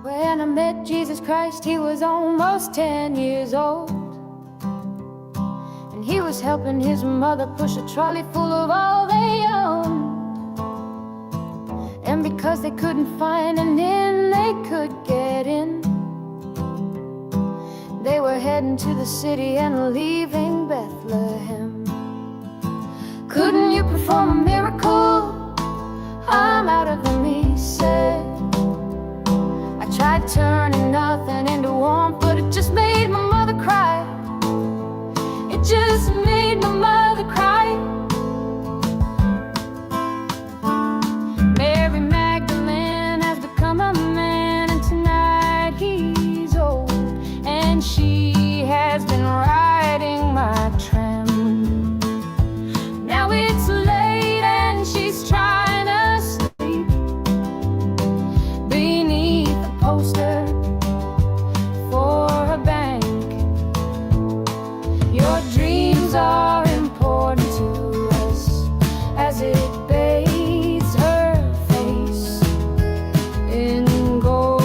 When I met Jesus Christ, he was almost 10 years old, and he was helping his mother push a trolley full of all they owned. And because they couldn't find an inn they could get in, they were heading to the city and leaving Bethlehem. Couldn't you perform a miracle? I'm out of them, he said. I tried turning nothing into warmth, but it just made my mother cry. It just made my mother cry. Mary Magdalene has become a man, and tonight he's old, and she has been riding my tram. Now it's late and she's trying to sleep beneath the poster for a bank. Your dreams are important to us as it bathes her face in gold.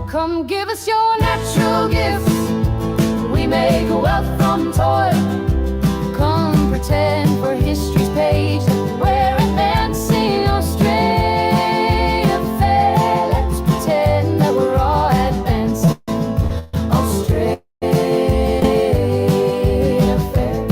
Come give us your natural gifts, we make wealth from toil. Come pretend for history's page that we're advancing Australia fair. Let's pretend that we're all advancing Australia fair.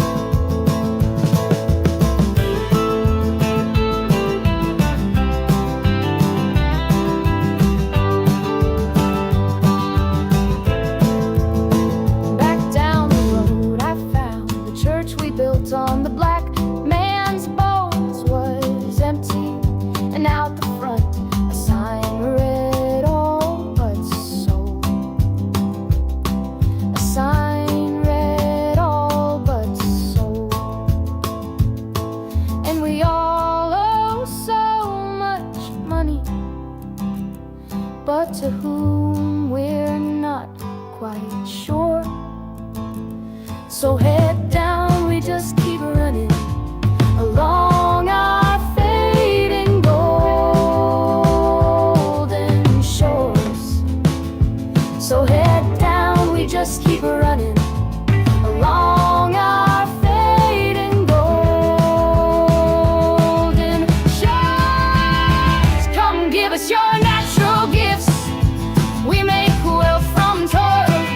Back down the road I found the church we built on the black man's bones was empty, and out the front a sign read all but sold. A sign read all but sold. And we all owe so much money, but to whom we're not quite sure. So head down, we just keep running along our fading golden shores. So head down, we just keep running along our fading golden shores. Come give us your natural gifts, we make wealth from toil.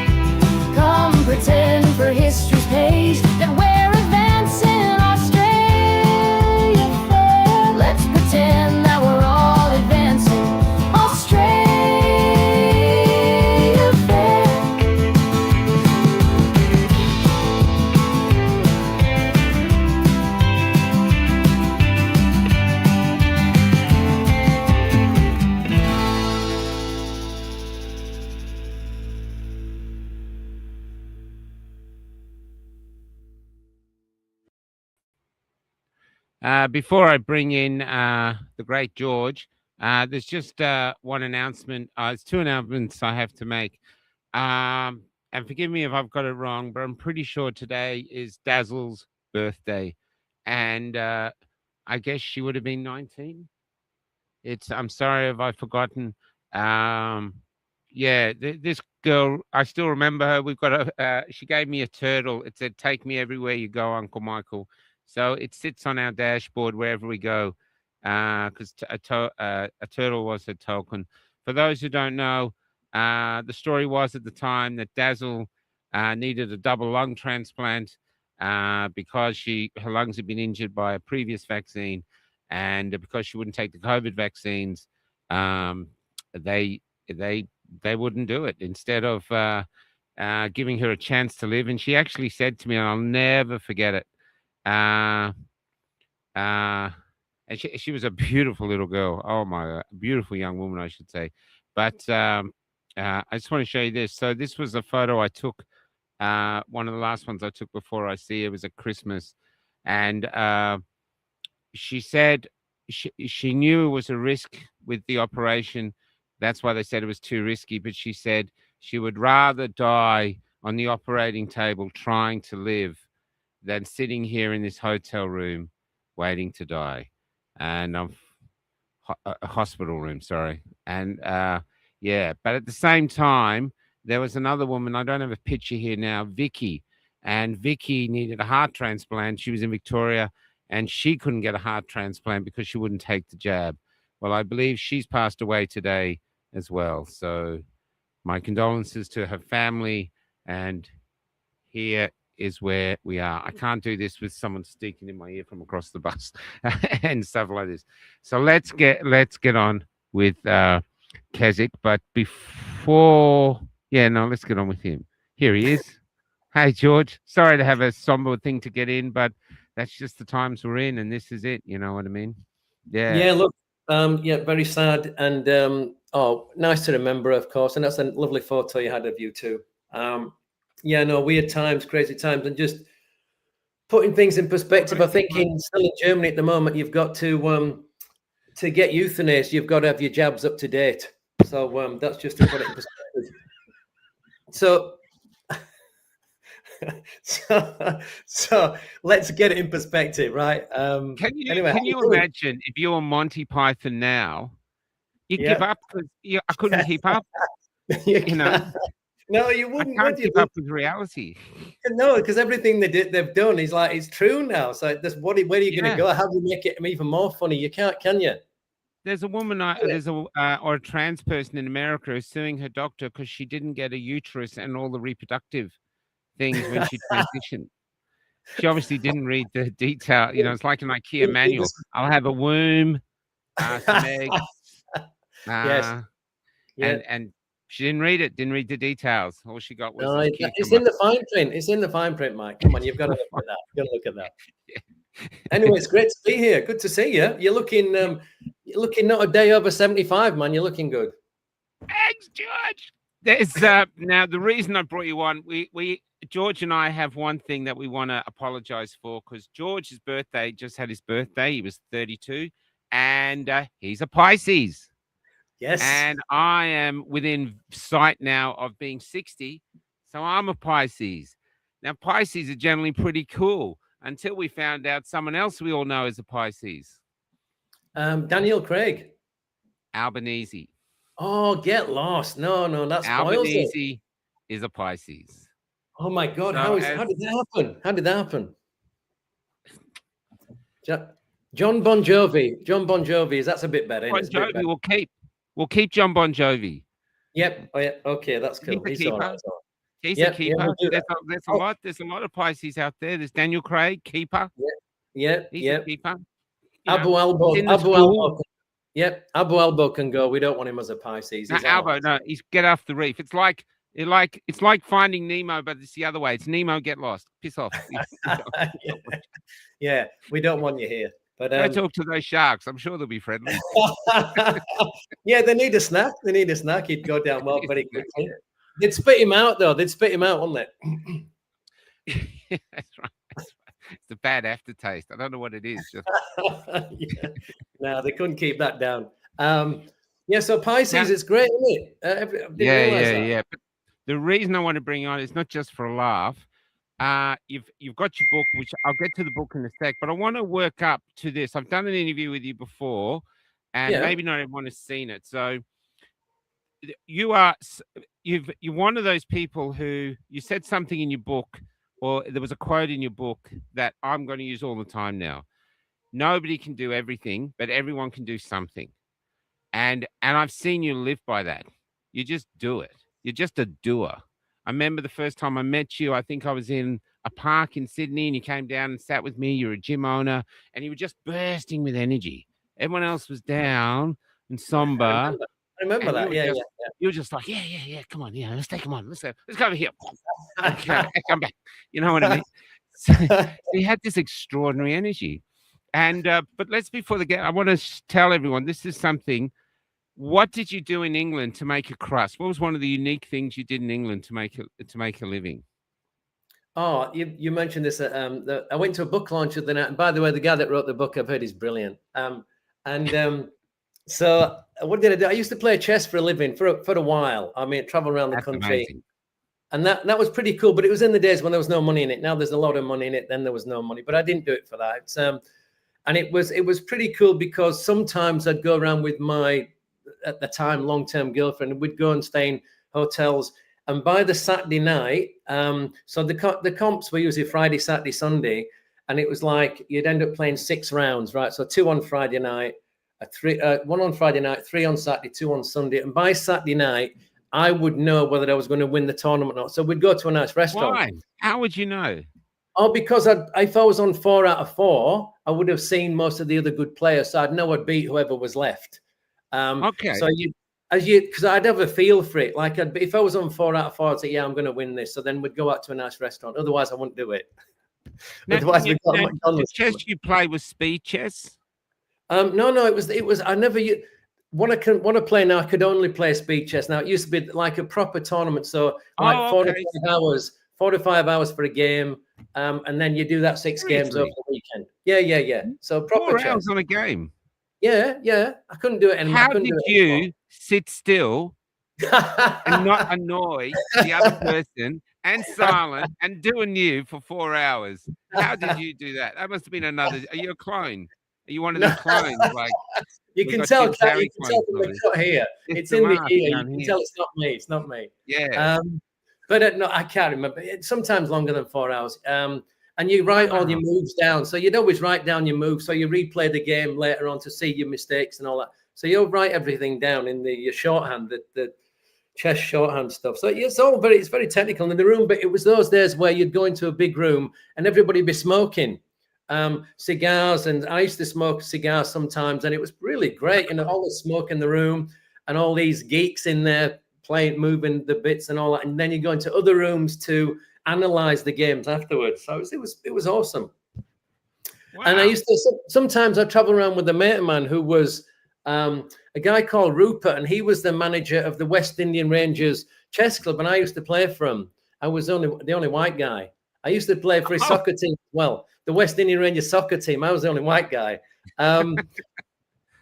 Come pretend for history's page that we're advancing Australia fair. Let's pretend that we're all advancing Australia fair. Before I bring in the great George, there's just one announcement. There's two announcements I have to make. And forgive me if I've got it wrong, but I'm pretty sure today is Dazzle's birthday. And I guess she would have been 19. I'm sorry if I've forgotten. Yeah, this girl, I still remember her. We've got she gave me a turtle. It said, "Take me everywhere you go, Uncle Michael." So it sits on our dashboard wherever we go, because a turtle was her token. For those who don't know, the story was at the time that Dazzle needed a double lung transplant because her lungs had been injured by a previous vaccine, and because she wouldn't take the COVID vaccines, they wouldn't do it. Instead of giving her a chance to live, and she actually said to me, and I'll never forget it. And she was a beautiful little girl. Oh my, beautiful young woman, I should say. But I just want to show you this. So this was a photo I took. One of the last ones I took before I see her was at Christmas, and she said she knew it was a risk with the operation. That's why they said it was too risky. But she said she would rather die on the operating table trying to live than sitting here in this hotel room waiting to die, and I'm a hospital room, sorry, and yeah. But at the same time, there was another woman. I don't have a picture here now, Vicky, and Vicky needed a heart transplant. She was in Victoria, and she couldn't get a heart transplant because she wouldn't take the jab. Well, I believe she's passed away today as well. So my condolences to her family, and here is where we are. I can't do this with someone speaking in my ear from across the bus and stuff like this. So let's get on with Kesic. But before, yeah, no, let's get on with him. Here he is. Hey, George. Sorry to have a somber thing to get in, but that's just the times we're in, and this is it. You know what I mean? Yeah. Yeah, look, yeah, very sad, and oh, nice to remember, of course, and that's a lovely photo you had of you too. Yeah, no, weird times, crazy times, and just putting things in perspective. I think still in Germany at the moment, you've got to get euthanized, you've got to have your jabs up to date. So that's just to put it in perspective. So, so let's get it in perspective, right? Can you anyway, can you imagine if you were Monty Python now? You give up because I couldn't keep up. You know, no, you wouldn't. I can't Would you? keep up with reality. No, because everything they've done is like it's true now. So that's where are you going to go? How do you make it even more funny? You can't, can you? There's a woman, there's a or a trans person in America who's suing her doctor because she didn't get a uterus and all the reproductive things when she transitioned. She obviously didn't read the detail. You know, it's like an IKEA manual. I'll have a womb, some eggs. Yes. Yeah. And she didn't read it. Didn't read the details. All she got was. No, it's in the fine print. It's in the fine print, Mike. Come on, you've got to look at that. You've got to look at that. Anyway, it's great to be here. Good to see you. You're looking not a day over 75, man. You're looking good. Thanks, George. There's now the reason I brought you on. We George and I have one thing that we want to apologize for because George's birthday just had his birthday. He was 32, and he's a Pisces. Yes. And I am within sight now of being 60, so I'm a Pisces. Now Pisces are generally pretty cool until we found out someone else we all know is a Pisces. Daniel Craig. Albanese. Oh, get lost. No, that's Albanese is a Pisces. Oh my God. So how did that happen? How did that happen? John Bon Jovi. That's a bit better. Bon Jovi we'll keep John Bon Jovi. Yep. Oh, yeah. Okay, that's cool. He's all right. He's a keeper. There's a lot of Pisces out there. There's Daniel Craig, keeper. Yeah. He's a keeper. Abu Albo. Yep. Abu Albo can go. We don't want him as a Pisces. He's get off the reef. It's like Finding Nemo, but it's the other way. It's Nemo, get lost. Piss off. Yeah, we don't want you here. But go talk to those sharks. I'm sure they'll be friendly. Yeah, they need a snack. He'd go down well very quickly. They'd spit him out, though. Wouldn't they? That's right. It's a bad aftertaste. I don't know what it is. No, they couldn't keep that down. So Pisces is great, isn't it? Yeah. But the reason I want to bring you on is not just for a laugh. You've got your book, which I'll get to the book in a sec, but I want to work up to this. I've done an interview with you before, and maybe not everyone has seen it. So you're one of those people who you said something in your book, or there was a quote in your book that I'm going to use all the time now. Nobody can do everything, but everyone can do something. And I've seen you live by that. You just do it. You're just a doer. I remember the first time I met you, I think I was in a park in Sydney and you came down and sat with me. You're a gym owner and you were just bursting with energy. Everyone else was down and somber. I remember that. You were just like, yeah. Come on. Yeah, let's take him on. Let's go over here. Okay, come back. You know what I mean? So you had this extraordinary energy. And, but before the game, I want to tell everyone, this is something. What did you do in England to make a crust? What was one of the unique things you did in England to make a living? Oh, you mentioned this. I went to a book launch the night. And by the way, the guy that wrote the book I've heard is brilliant. So what did I do? I used to play chess for a living for a while. I mean, travel around the country. Amazing. And that was pretty cool. But it was in the days when there was no money in it. Now there's a lot of money in it. Then there was no money. But I didn't do it for that. And it was pretty cool because sometimes I'd go around with my, at the time, long-term girlfriend, and we'd go and stay in hotels. And by the Saturday night, so the comps were usually Friday, Saturday, Sunday, and it was like you'd end up playing 6 rounds, right? So 2 on Friday night, 1 on Friday night, 3 on Saturday, 2 on Sunday. And by Saturday night, I would know whether I was going to win the tournament or not. So we'd go to a nice restaurant. Why? How would you know? Oh, because if I was on 4 out of 4, I would have seen most of the other good players, so I'd know I'd beat whoever was left. Okay. So because I'd have a feel for it. Like if I was on 4 out of 4, I'd say, yeah, I'm going to win this. So then we'd go out to a nice restaurant. Otherwise, I wouldn't do it. Otherwise, the chess you play was speed chess. No, it was. I never. What I play now, I could only play speed chess. Now it used to be like a proper tournament, so like 4 to 5 hours for a game, and then you do that 6 games over the weekend. Yeah. So proper 4 chess. hours on a game. Yeah. I couldn't do it anymore. How did you sit still and not annoy the other person and silent and doing you for 4 hours? How did you do that? That must have been another. Are you a clone? Are you one of these clones? Like you can tell from the cut here. It's in the ear. You can tell it's not me. It's not me. Yeah. But no, I can't remember. It's sometimes longer than 4 hours. And you write all your moves down. So you'd always write down your moves. So you replay the game later on to see your mistakes and all that. So you'll write everything down in your shorthand, the chess shorthand stuff. So it's very technical in the room. But it was those days where you'd go into a big room and everybody be smoking cigars. And I used to smoke cigars sometimes. And it was really great. You know, all the smoke in the room and all these geeks in there playing, moving the bits and all that. And then you go into other rooms to analyze the games afterwards. So it was awesome. Wow. And I used to sometimes I travel around with a mate of mine who was a guy called Rupert, and he was the manager of the West Indian Rangers chess club, and I used to play for him. I was the only white guy. I used to play for his soccer team as well, the West Indian Rangers soccer team. I was the only white guy. And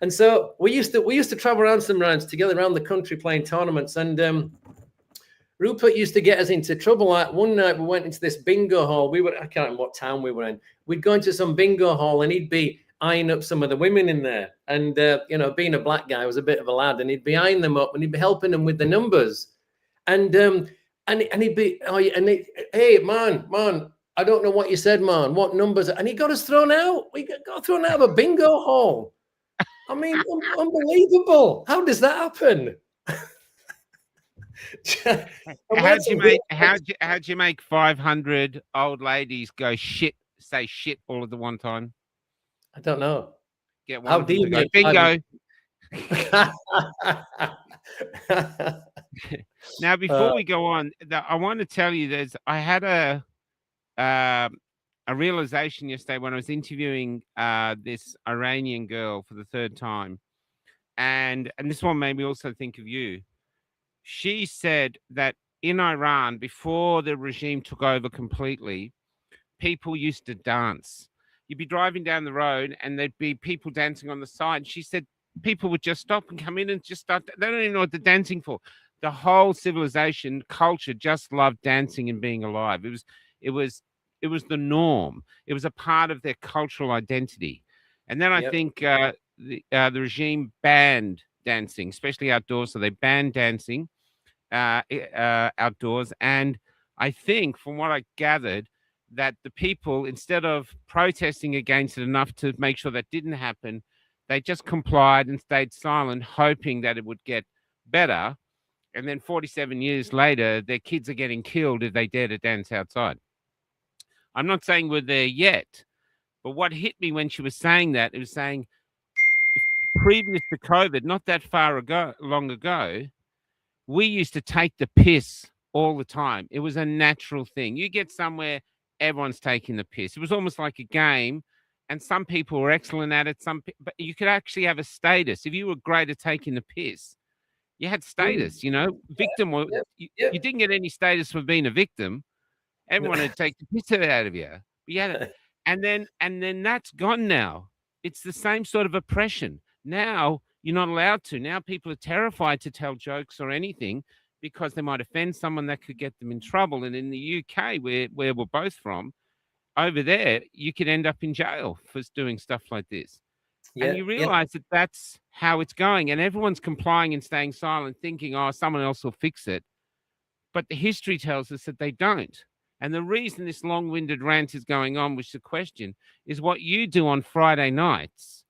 so we used to travel around some rounds together around the country playing tournaments. And Rupert used to get us into trouble. Like one night we went into this bingo hall. I can't remember what town we were in. We'd go into some bingo hall and he'd be eyeing up some of the women in there. And, being a black guy, was a bit of a lad, and he'd be eyeing them up and he'd be helping them with the numbers. And he'd be, hey, man, I don't know what you said, man. What numbers? And he got us thrown out. We got thrown out of a bingo hall. I mean, unbelievable. How does that happen? How'd you make 500 old ladies say shit all at the one time? I don't know. Get one. How do you make bingo? Now, before we go on, I want to tell you I had a realization yesterday when I was interviewing this Iranian girl for the 3rd time, and this one made me also think of you. She said that in Iran, before the regime took over completely, people used to dance. You'd be driving down the road and there'd be people dancing on the side. And she said people would just stop and come in and just start. They don't even know what they're dancing for. The whole civilization culture just loved dancing and being alive. It was the norm. It was a part of their cultural identity. And then I think the regime banned dancing, especially outdoors. So they banned dancing outdoors. And I think, from what I gathered, that the people, instead of protesting against it enough to make sure that didn't happen, they just complied and stayed silent, hoping that it would get better. And then 47 years later, their kids are getting killed if they dare to dance outside. I'm not saying we're there yet, but what hit me when she was saying that, it was saying, previous to COVID, not that long ago, we used to take the piss all the time. It was a natural thing. You get somewhere, everyone's taking the piss. It was almost like a game, and some people were excellent at it. But you could actually have a status. If you were great at taking the piss, you had status, victim. You didn't get any status for being a victim. Everyone would take the piss out of you. And then that's gone now. It's the same sort of oppression. Now you're not allowed to. Now people are terrified to tell jokes or anything because they might offend someone that could get them in trouble. And in the UK, where we're both from, over there, you could end up in jail for doing stuff like this. And you realize that that's how it's going. And everyone's complying and staying silent, thinking, oh, someone else will fix it. But the history tells us that they don't. And the reason this long-winded rant is going on, which is the question, is what you do on Friday nights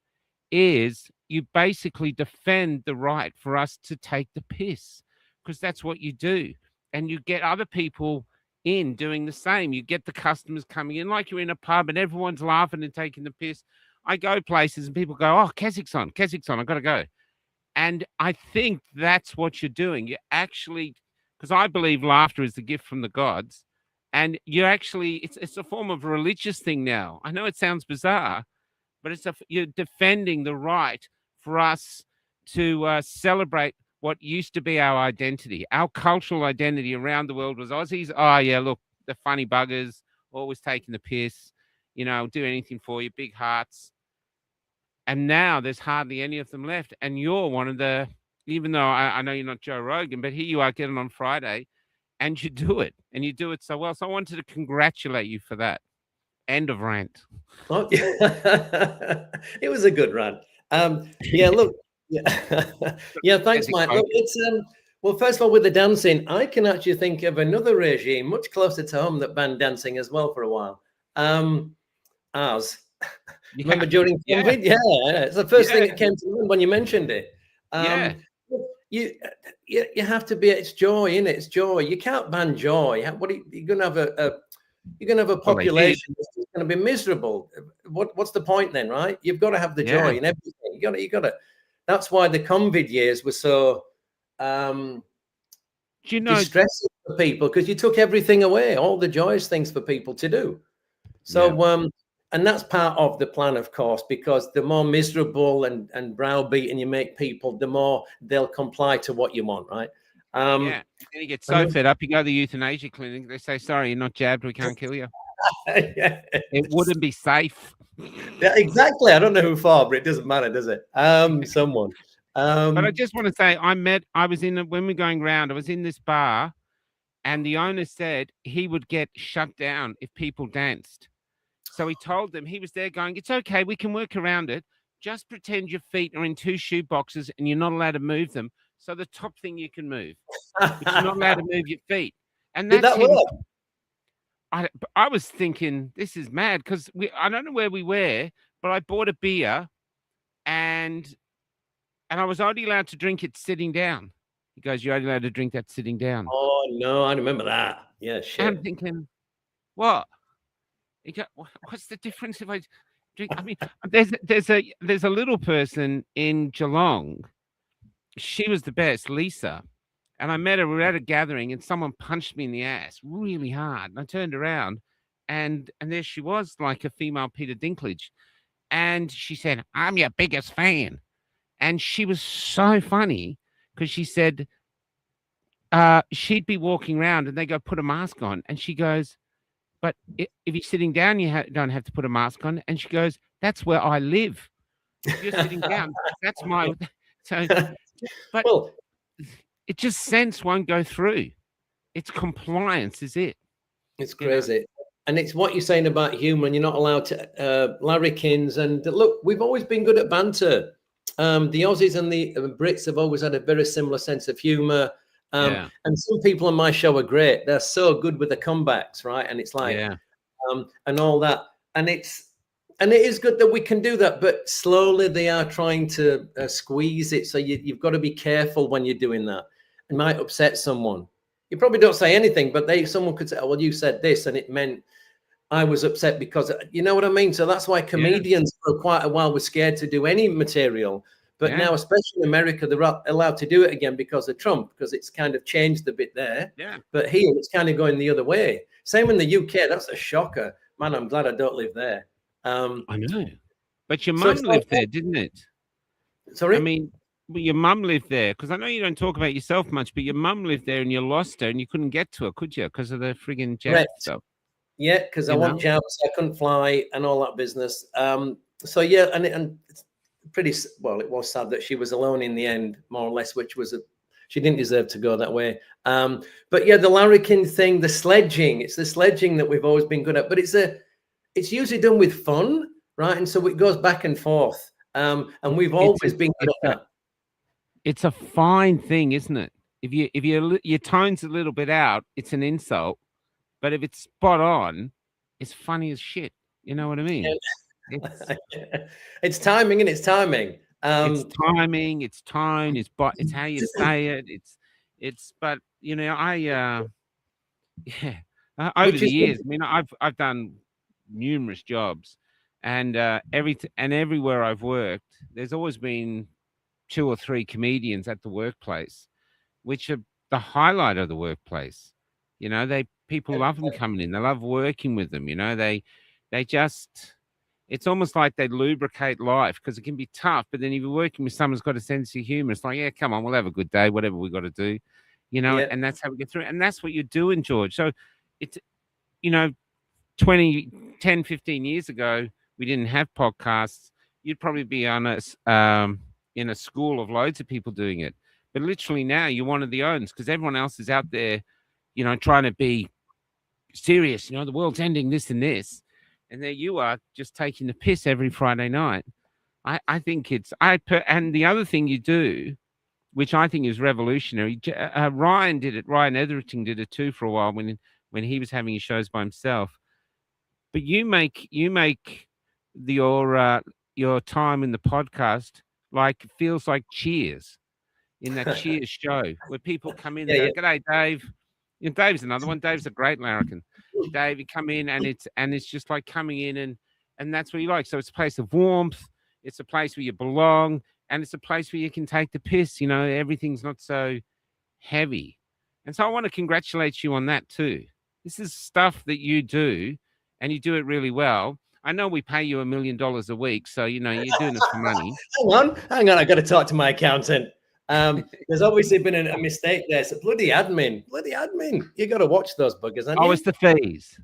is you basically defend the right for us to take the piss, because that's what you do. And you get other people in doing the same. You get the customers coming in like you're in a pub and everyone's laughing and taking the piss. I go places and people go, oh, Kesic's on, I've got to go. And I think that's what you're doing. You actually, because I believe laughter is the gift from the gods. And you actually, it's a form of a religious thing now. I know it sounds bizarre, but you're defending the right for us to celebrate what used to be our identity. Our cultural identity around the world was Aussies. Oh, yeah, look, the funny buggers, always taking the piss, do anything for you, big hearts. And now there's hardly any of them left. And you're one of the, even though I know you're not Joe Rogan, but here you are getting on Friday and you do it. And you do it so well. So I wanted to congratulate you for that. End of rant. Oh, yeah. It was a good rant. Yeah, look. Yeah, thanks, Mike. Look, it's well, first of all, with the dancing, I can actually think of another regime much closer to home that banned dancing as well for a while. Ours. Yeah. Remember during COVID? Yeah, it's the first thing that came to mind when you mentioned it. You have to be. It's joy, isn't it? It's joy. You can't ban joy. What are you're gonna have you're gonna have a population that's going to be miserable. What's the point then, right? You've got to have the joy in everything. You got to. That's why the COVID years were so distressing for people, because you took everything away, all the joyous things for people to do. So and that's part of the plan, of course, because the more miserable and browbeaten you make people, the more they'll comply to what you want, right? And you get so fed up, you go to the euthanasia clinic, they say, sorry, you're not jabbed, we can't kill you. It wouldn't be safe. Yeah, exactly. I don't know who for, but it doesn't matter, does it? Someone. But I just want to say, when we're going around, I was in this bar and the owner said he would get shut down if people danced. So he told them, he was there going, it's okay, we can work around it. Just pretend your feet are in 2 shoe boxes and you're not allowed to move them. So the top thing you can move, but you're not allowed to move your feet. And that's Did that work? I was thinking, this is mad, because I don't know where we were, but I bought a beer and I was only allowed to drink it sitting down. He goes, you're only allowed to drink that sitting down. Oh, no, I remember that. Yeah, shit. I'm thinking, what? He goes, what's the difference if I drink? I mean, there's a little person in Geelong. She was the best, Lisa. And I met her, we were at a gathering and someone punched me in the ass really hard. And I turned around and there she was, like a female Peter Dinklage. And she said, I'm your biggest fan. And she was so funny because she said she'd be walking around and they go, put a mask on. And she goes, but if you're sitting down, you don't have to put a mask on. And she goes, that's where I live. If you're sitting down, that's my... So, but... Well, it just sense won't go through. It's compliance, is it? It's crazy. And it's what you're saying about humor, and you're not allowed to larrikins. And look, we've always been good at banter. The Aussies and the Brits have always had a very similar sense of humor. And some people on my show are great. They're so good with the comebacks, right? And it's like, and all that. And it is good that we can do that, but slowly they are trying to squeeze it. So you've got to be careful when you're doing that. It might upset someone. You probably don't say anything, but someone could say, oh, well, you said this, and it meant I was upset because, you know what I mean? So that's why comedians for quite a while were scared to do any material. But now, especially in America, they're allowed to do it again because of Trump, because it's kind of changed a bit there. Yeah. But here, it's kind of going the other way. Same in the UK. That's a shocker. Man, I'm glad I don't live there. I know. But your mum lived there, didn't it? Sorry? I mean, your mum lived there, because I know you don't talk about yourself much, but your mum lived there and you lost her and you couldn't get to her, could you? Because of the friggin' jab stuff. Yeah, because I want jabs, I couldn't fly and all that business. So, yeah, and it's pretty, well, it was sad that she was alone in the end, more or less, which was she didn't deserve to go that way. But yeah, the larrikin thing, the sledging, it's the sledging that we've always been good at, but it's it's usually done with fun, right? And so it goes back and forth. And we've always been good at that. It's a fine thing, isn't it? If your tone's a little bit out, it's an insult. But if it's spot on, it's funny as shit. You know what I mean? It's timing, and it's timing. It's timing, it's tone, it's how you say it. It's but you know, over the years, I mean, I've done numerous jobs, and everywhere I've worked, there's always been 2 or 3 comedians at the workplace, which are the highlight of the workplace. You know, people love them coming in. They love working with them. You know, they just, it's almost like they lubricate life, because it can be tough. But then if you're working with someone who's got a sense of humor, it's like, yeah, come on, we'll have a good day, whatever we got to do, you know, and that's how we get through it. And that's what you're doing, George. So it's, you know, 10, 15 years ago, we didn't have podcasts. You'd probably be on in a school of loads of people doing it. But literally now you're one of the owns, because everyone else is out there, you know, trying to be serious. You know, the world's ending, this and this. And there you are, just taking the piss every Friday night. I think and the other thing you do, which I think is revolutionary, Ryan did it. Ryan Etherington did it too for a while when he was having his shows by himself. But you make your time in the podcast like, it feels like Cheers, in that Cheers show, where people come in and go, "G'day, Dave." You know, Dave's another one. Dave's a great larrikin. Dave, you come in and it's just like coming in and that's what you like. So it's a place of warmth. It's a place where you belong, and it's a place where you can take the piss. You know, everything's not so heavy. And so I want to congratulate you on that too. This is stuff that you do, and you do it really well. I know we pay you $1 million a week, so, you know, you're doing it for money. Hang on. I got to talk to my accountant. There's obviously been a mistake there. So bloody admin. You got to watch those buggers. Oh, it's the fees.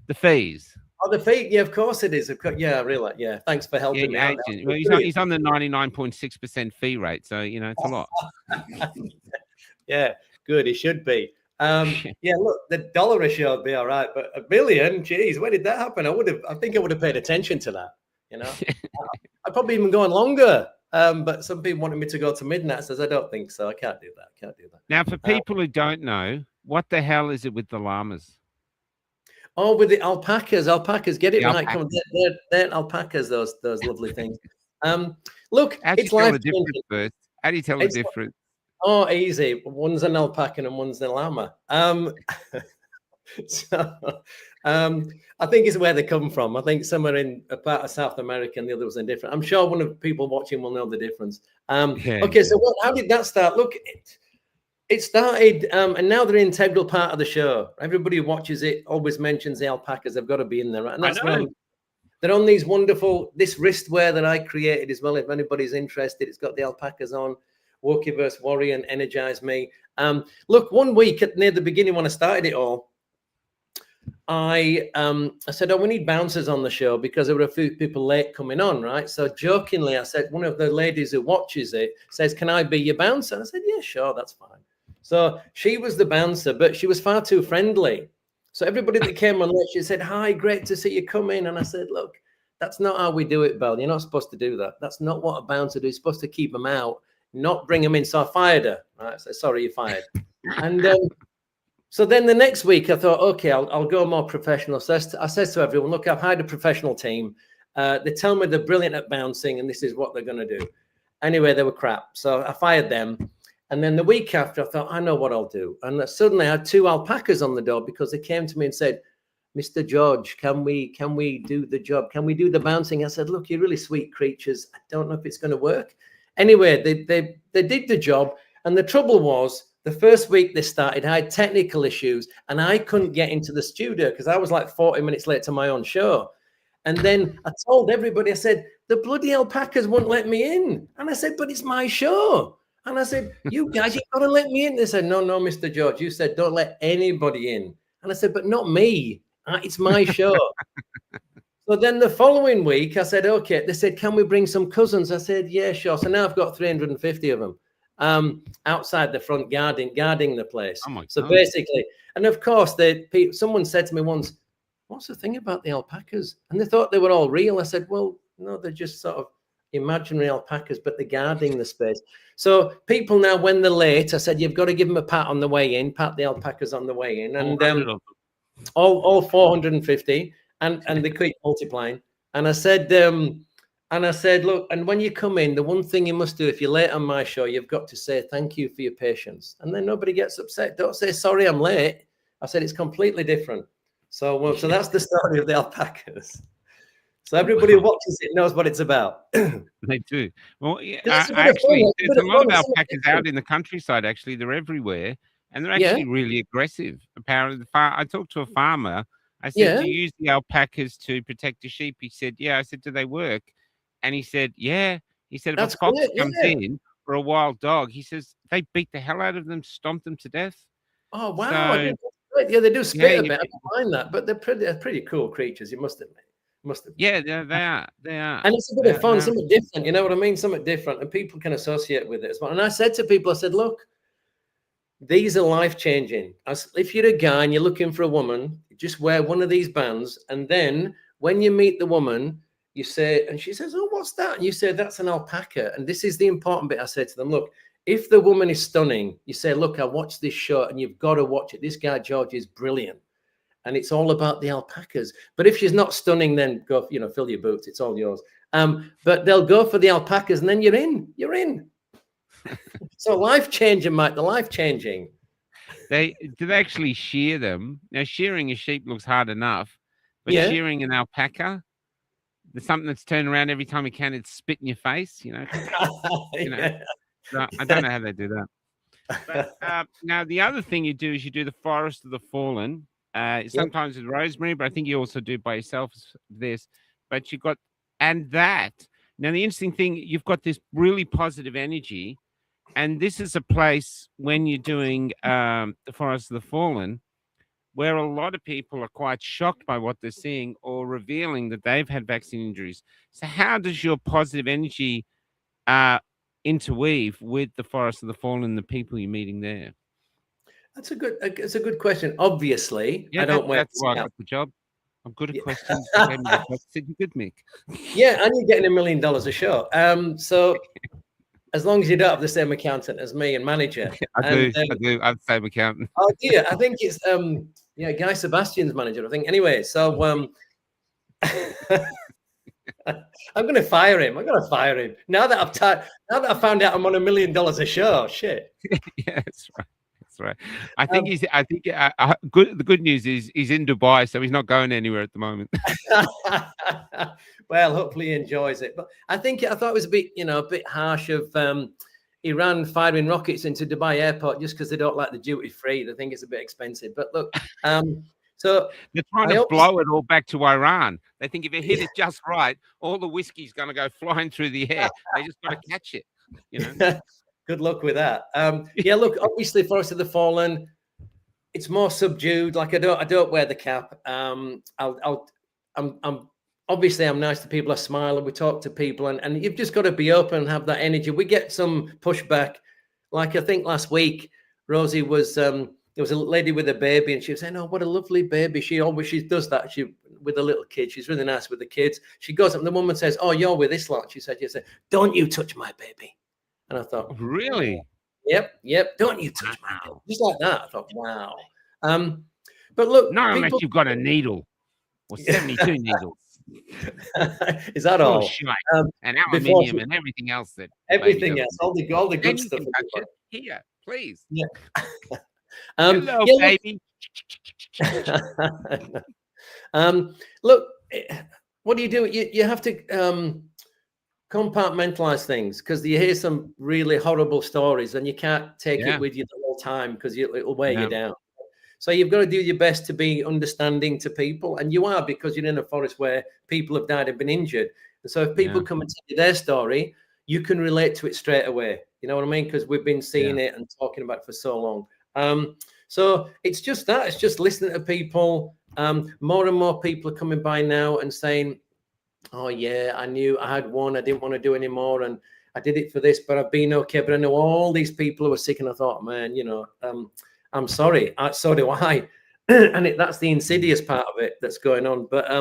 Oh, the fee. Yeah, of course it is. Of course. Yeah, really. Yeah. Thanks for helping me out. Well, he's on the 99.6% fee rate. So, you know, it's a lot. Yeah, good. He should be. Yeah, look, the dollar issue would be all right, but $1 billion, geez, where did that happen? I think I would have paid attention to that. You know, I'd probably even gone longer. But some people wanted me to go to midnight. Says I don't think so. I can't do that. Now, for people who don't know, what the hell is it with the llamas? Oh, with the alpacas. Get it right. Come on, they're alpacas. Those lovely things. Look, How do you tell the difference first? How do you tell the difference? Oh, easy. One's an alpaca and one's a llama. I think it's where they come from. I think some are in a part of South America and the other was in different. I'm sure one of the people watching will know the difference. Okay, so how did that start? Look, it started, and now they're an integral part of the show. Everybody who watches it always mentions the alpacas. They've got to be in there, right? And that's they're on these this wristwear that I created as well. If anybody's interested, it's got the alpacas on. Wokieverse, Worry, and Energize Me. Look, one week near the beginning when I started it all, I said, we need bouncers on the show because there were a few people late coming on, right? So jokingly, I said, one of the ladies who watches it says, "Can I be your bouncer?" And I said, "Yeah, sure, that's fine." So she was the bouncer, but she was far too friendly. So everybody that came on late, she said, "Hi, great to see you come in." And I said, "Look, that's not how we do it, Belle. You're not supposed to do that. That's not what a bouncer does. You're supposed to keep them out, not bring them in." So I fired her. Right? I said, "Sorry, you're fired." And so then the next week I thought, okay, I'll go more professional. So I said to everyone, "Look, I've hired a professional team. They tell me they're brilliant at bouncing and this is what they're going to do." Anyway, they were crap. So I fired them. And then the week after, I thought, I know what I'll do. And suddenly I had 2 alpacas on the door because they came to me and said, "Mr. George, can we do the job? Can we do the bouncing?" I said, "Look, you're really sweet creatures. I don't know if it's going to work." Anyway, they did the job. And the trouble was, the first week they started, I had technical issues and I couldn't get into the studio because I was like 40 minutes late to my own show. And then I told everybody, I said, "The bloody alpacas won't let me in." And I said, "But it's my show." And I said, "You guys, you've got to let me in." They said, No, Mr. George, you said don't let anybody in." And I said, "But not me. It's my show." So then the following week, I said, okay. They said, "Can we bring some cousins?" I said, "Yeah, sure." So now I've got 350 of them outside the front guarding the place. Oh my God. So basically, and of course, someone said to me once, what's the thing about the alpacas? And they thought they were all real. I said, well, no, they're just sort of imaginary alpacas, but they're guarding the space. So people now, when they're late, I said, you've got to give them a pat on the way in, pat the alpacas on the way in. And all 450, and they keep multiplying. And I said, look, and when you come in, the one thing you must do if you're late on my show, you've got to say thank you for your patience. And then nobody gets upset. Don't say, sorry, I'm late. I said, it's completely different. So that's the story of the alpacas. So everybody who watches it knows what it's about. They do. Well, yeah, actually, there's a lot of alpacas out in the countryside. Actually, they're everywhere, and they're actually really aggressive. Apparently, I talked to a farmer. I said, "Do you use the alpacas to protect the sheep?" He said, "Yeah." I said, "Do they work?" And he said, "Yeah." He said, "If a fox comes in or a wild dog," he says, "they beat the hell out of them, stomp them to death." Oh wow! So, yeah, they do spit a bit. I don't mind that, but they're pretty cool creatures. You must admit. Yeah, they are. And it's a bit of fun, something different. You know what I mean? Something different, and people can associate with it as well. And I said to people, I said, look, these are life-changing. If you're a guy and you're looking for a woman, just wear one of these bands, and then when you meet the woman, you say, and she says, oh, what's that? And you say, that's an alpaca. And this is the important bit. I say to them, look, if the woman is stunning, you say, look, I watched this show, and you've got to watch it. This guy, George, is brilliant. And it's all about the alpacas. But if she's not stunning, then go, fill your boots. It's all yours. But they'll go for the alpacas, and then you're in. So life-changing, Mike, the life-changing. Do they actually shear them? Now, shearing a sheep looks hard enough, but shearing an alpaca, there's something that's turned around every time you can. It's spit in your face, So I don't know how they do that. But now, the other thing you do is you do the Forest of the Fallen. Sometimes with rosemary, but I think you also do it by yourself this. But you've got, and that. Now, the interesting thing, you've got this really positive energy. And this is a place when you're doing the Forest of the Fallen, where a lot of people are quite shocked by what they're seeing or revealing that they've had vaccine injuries. So how does your positive energy interweave with the Forest of the Fallen and the people you're meeting there? It's a good question. Obviously, I don't wear. That's why I got the job. I'm good at questions. I said you're good, Mick. Yeah, and you're getting $1 million a show. So as long as you don't have the same accountant as me and manager. I do. I have the same accountant. Oh dear, I think it's Guy Sebastian's manager. I think anyway. So I'm going to fire him. Now that I found out I'm on $1 million a show. Shit. Yeah, that's right. Right. I think the good news is he's in Dubai, so he's not going anywhere at the moment. Well, hopefully he enjoys it. But I thought it was a bit harsh of Iran firing rockets into Dubai airport just because they don't like the duty free. They think it's a bit expensive. But look, so they're trying to blow it all back to Iran. They think if you hit it just right, all the whiskey's going to go flying through the air. They just got to catch it. Good luck with that. Look, obviously, Forest of the Fallen, it's more subdued. Like I don't wear the cap. I'm nice to people. I smile and we talk to people, and you've just got to be open and have that energy. We get some pushback. Like I think last week, Rosie was there was a lady with a baby, and she was saying, "Oh, what a lovely baby." She does that. She with a little kid. She's really nice with the kids. She goes up, and the woman says, "Oh, you're with this lot." She said, "Yes, don't you touch my baby." And I thought, really? Yep. Don't you touch my baby. Just like that. I thought, wow. But look, not unless you've got a needle or 72 needles. Is that all? And aluminium and everything else everything else, all the good stuff. Here, please. Yeah. Hello, baby. Look, what do you do? You have to compartmentalize things because you hear some really horrible stories and you can't take it with you the whole time because it'll weigh you down. So you've got to do your best to be understanding to people, and you are, because you're in a forest where people have died and been injured. And so if people come and tell you their story, you can relate to it straight away. You know what I mean? Because we've been seeing it and talking about it for so long. So it's just that. It's just listening to people. More and more people are coming by now and saying, oh, yeah, I knew I had one. I didn't want to do anymore. And I did it for this, but I've been okay. But I know all these people who are sick. And I thought, man, I'm sorry. So do I. and that's the insidious part of it that's going on. But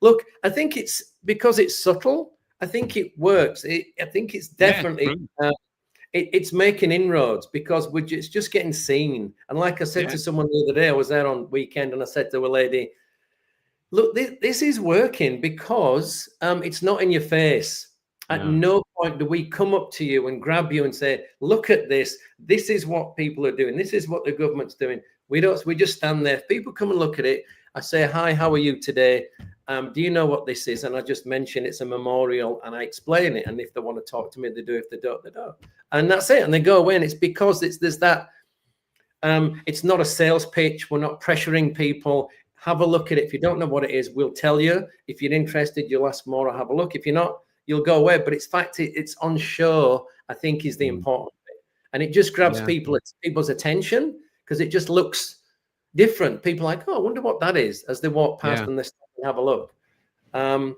look, I think it's because it's subtle. I think it works. I think it's definitely it's making inroads because it's just getting seen. And like I said to someone the other day, I was there on weekend, and I said to a lady, "Look, this is working because it's not in your face. At no point do we come up to you and grab you and say, look at this. This is what people are doing. This is what the government's doing. We don't. We just stand there. If people come and look at it, I say, hi, how are you today? Do you know what this is?" And I just mention it's a memorial, and I explain it. And if they want to talk to me, they do. If they don't, they don't. And that's it. And they go away. And it's because there's that. It's not a sales pitch. We're not pressuring people. Have a look at it. If you don't know what it is, we'll tell you. If you're interested, you'll ask more or have a look. If you're not, you'll go away. But it's on show, I think, is the important bit. And it just grabs people's attention because it just looks different. People are like, oh, I wonder what that is, as they walk past and they stop and have a look. But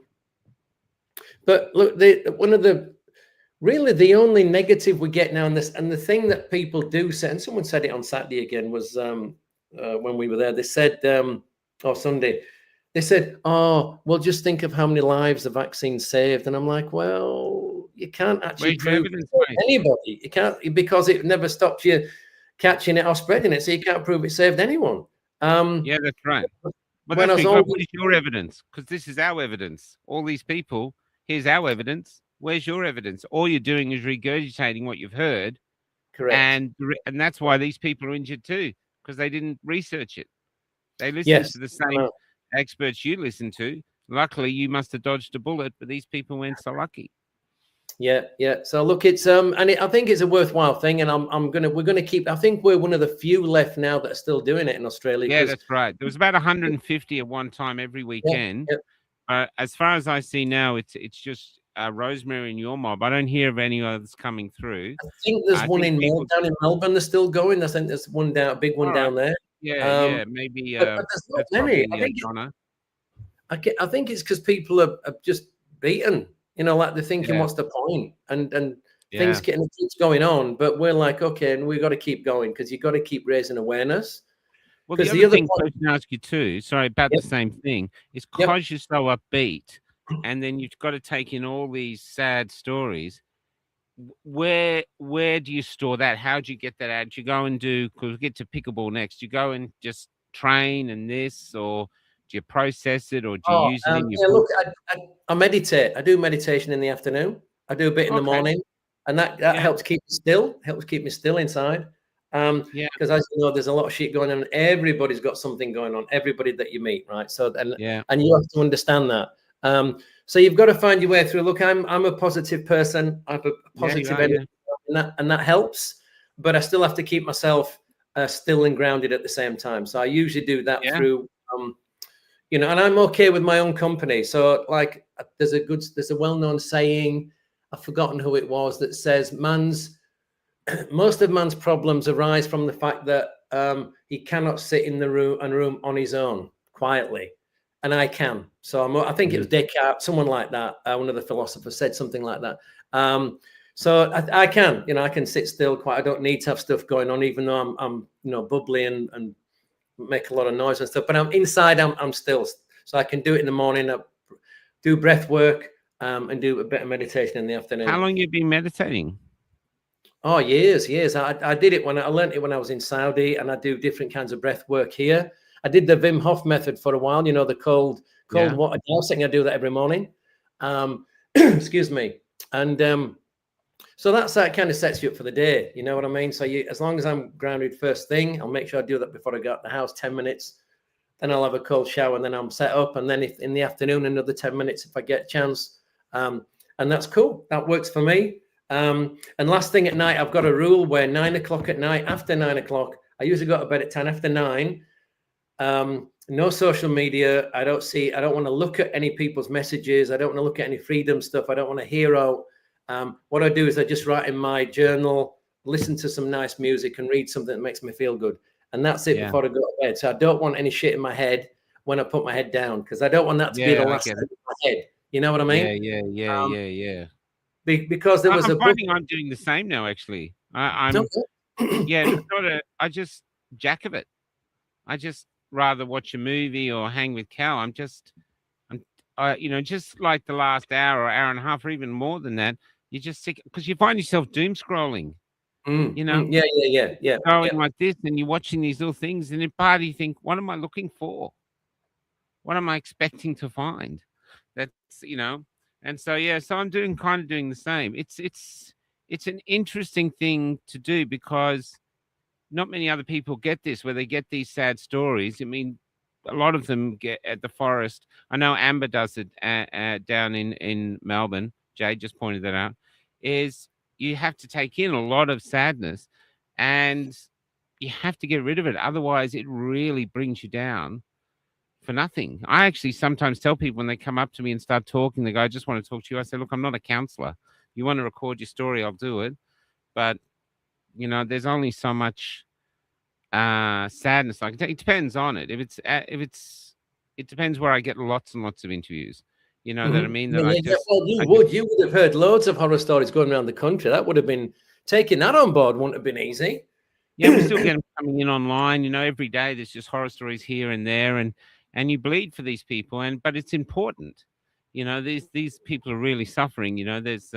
look, the only negative we get now in this, and the thing that people do say, and someone said it on Saturday again, was when we were there, they said, or Sunday, they said, oh, well, just think of how many lives the vaccine saved. And I'm like, well, you can't actually prove it to anybody. You can't, because it never stopped you catching it or spreading it. So you can't prove it saved anyone. Yeah, that's right. But what is your evidence? Because this is our evidence. All these people, here's our evidence. Where's your evidence? All you're doing is regurgitating what you've heard. Correct. And that's why these people are injured too, because they didn't research it. They listened to the same experts you listen to. Luckily, you must have dodged a bullet, but these people weren't so lucky. Yeah. So look, it's I think it's a worthwhile thing, and we're gonna keep. I think we're one of the few left now that are still doing it in Australia. Yeah, that's right. There was about 150 at one time every weekend. As far as I see now, it's just Rosemary and your mob. I don't hear of any others coming through. I think there's one down in Melbourne. They're still going. I think there's one down, a big one down there. Yeah, maybe. But there's not many. I think it's because people are just beaten. You know, like they're thinking, what's the point? And things keeps going on. But we're like, okay, and we've got to keep going because you've got to keep raising awareness. Well, the other thing I can ask you too, sorry, about the same thing, is because you're so upbeat, and then you've got to take in all these sad stories. Where do you store that? How do you get that out? Do you go and do, because we'll get to pickleball next, do you go and just train and this, or do you process it, or do you use it in your book? Look, I meditate. I do meditation in the afternoon. I do a bit in the morning, and that helps keep me still, inside. Because as you know, there's a lot of shit going on. Everybody's got something going on, everybody that you meet, right? So and you have to understand that. So you've got to find your way through. Look, I'm a positive person. I have a positive energy, and that helps. But I still have to keep myself still and grounded at the same time. So I usually do that through, and I'm okay with my own company. So like, there's a well-known saying, I've forgotten who it was, that says most of man's problems arise from the fact that he cannot sit in the room on his own quietly. And I can. So I think it was Descartes, someone like that. One of the philosophers said something like that. So I can, I can sit still quiet. I don't need to have stuff going on, even though I'm bubbly and make a lot of noise and stuff. But I'm inside. I'm still. So I can do it in the morning. Do breath work and do a bit of meditation in the afternoon. How long have you been meditating? Oh, years. I did it I learned it when I was in Saudi, and I do different kinds of breath work here. I did the Wim Hof method for a while, the cold water dousing. I do that every morning. Excuse me. And so that kind of sets you up for the day. You know what I mean? So as long as I'm grounded first thing, I'll make sure I do that before I go out the house, 10 minutes. Then I'll have a cold shower, and then I'm set up. And then if in the afternoon, another 10 minutes if I get a chance. And that's cool. That works for me. And last thing at night, I've got a rule where 9 o'clock at night, after 9 o'clock, I usually go to bed at 10. After 9, no social media. I don't want to look at any people's messages. I don't want to look at any freedom stuff. I don't want to hear out. What I do is I just write in my journal, listen to some nice music, and read something that makes me feel good. And that's it before I go to bed. So I don't want any shit in my head when I put my head down, because I don't want that to be the last thing in my head. You know what I mean? Yeah. Because there was I'm finding I'm doing the same now, actually. I'm I just jack of it. I just rather watch a movie or hang with Cal. Just like the last hour or hour and a half, or even more than that, you're just sick because you find yourself doom scrolling. Yeah. Going like this, and you're watching these little things, and in part you think, what am I looking for? What am I expecting to find? That's. And so so I'm kind of doing the same. It's an interesting thing to do because not many other people get this, where they get these sad stories. I mean, a lot of them get at the forest. I know Amber does it down in Melbourne. Jay just pointed that out. Is you have to take in a lot of sadness, and you have to get rid of it. Otherwise, it really brings you down for nothing. I actually sometimes tell people when they come up to me and start talking, they go, "I just want to talk to you." I say, "Look, I'm not a counselor. You want to record your story, I'll do it, but there's only so much sadness I can take. It depends on it. It depends where I get lots and lots of interviews. You know that I mean? That Well, you would have heard loads of horror stories going around the country. That would have been taking that on board. Wouldn't have been easy. Yeah, we still get them coming in online. Every day there's just horror stories here and there, and you bleed for these people, but it's important. These people are really suffering. There's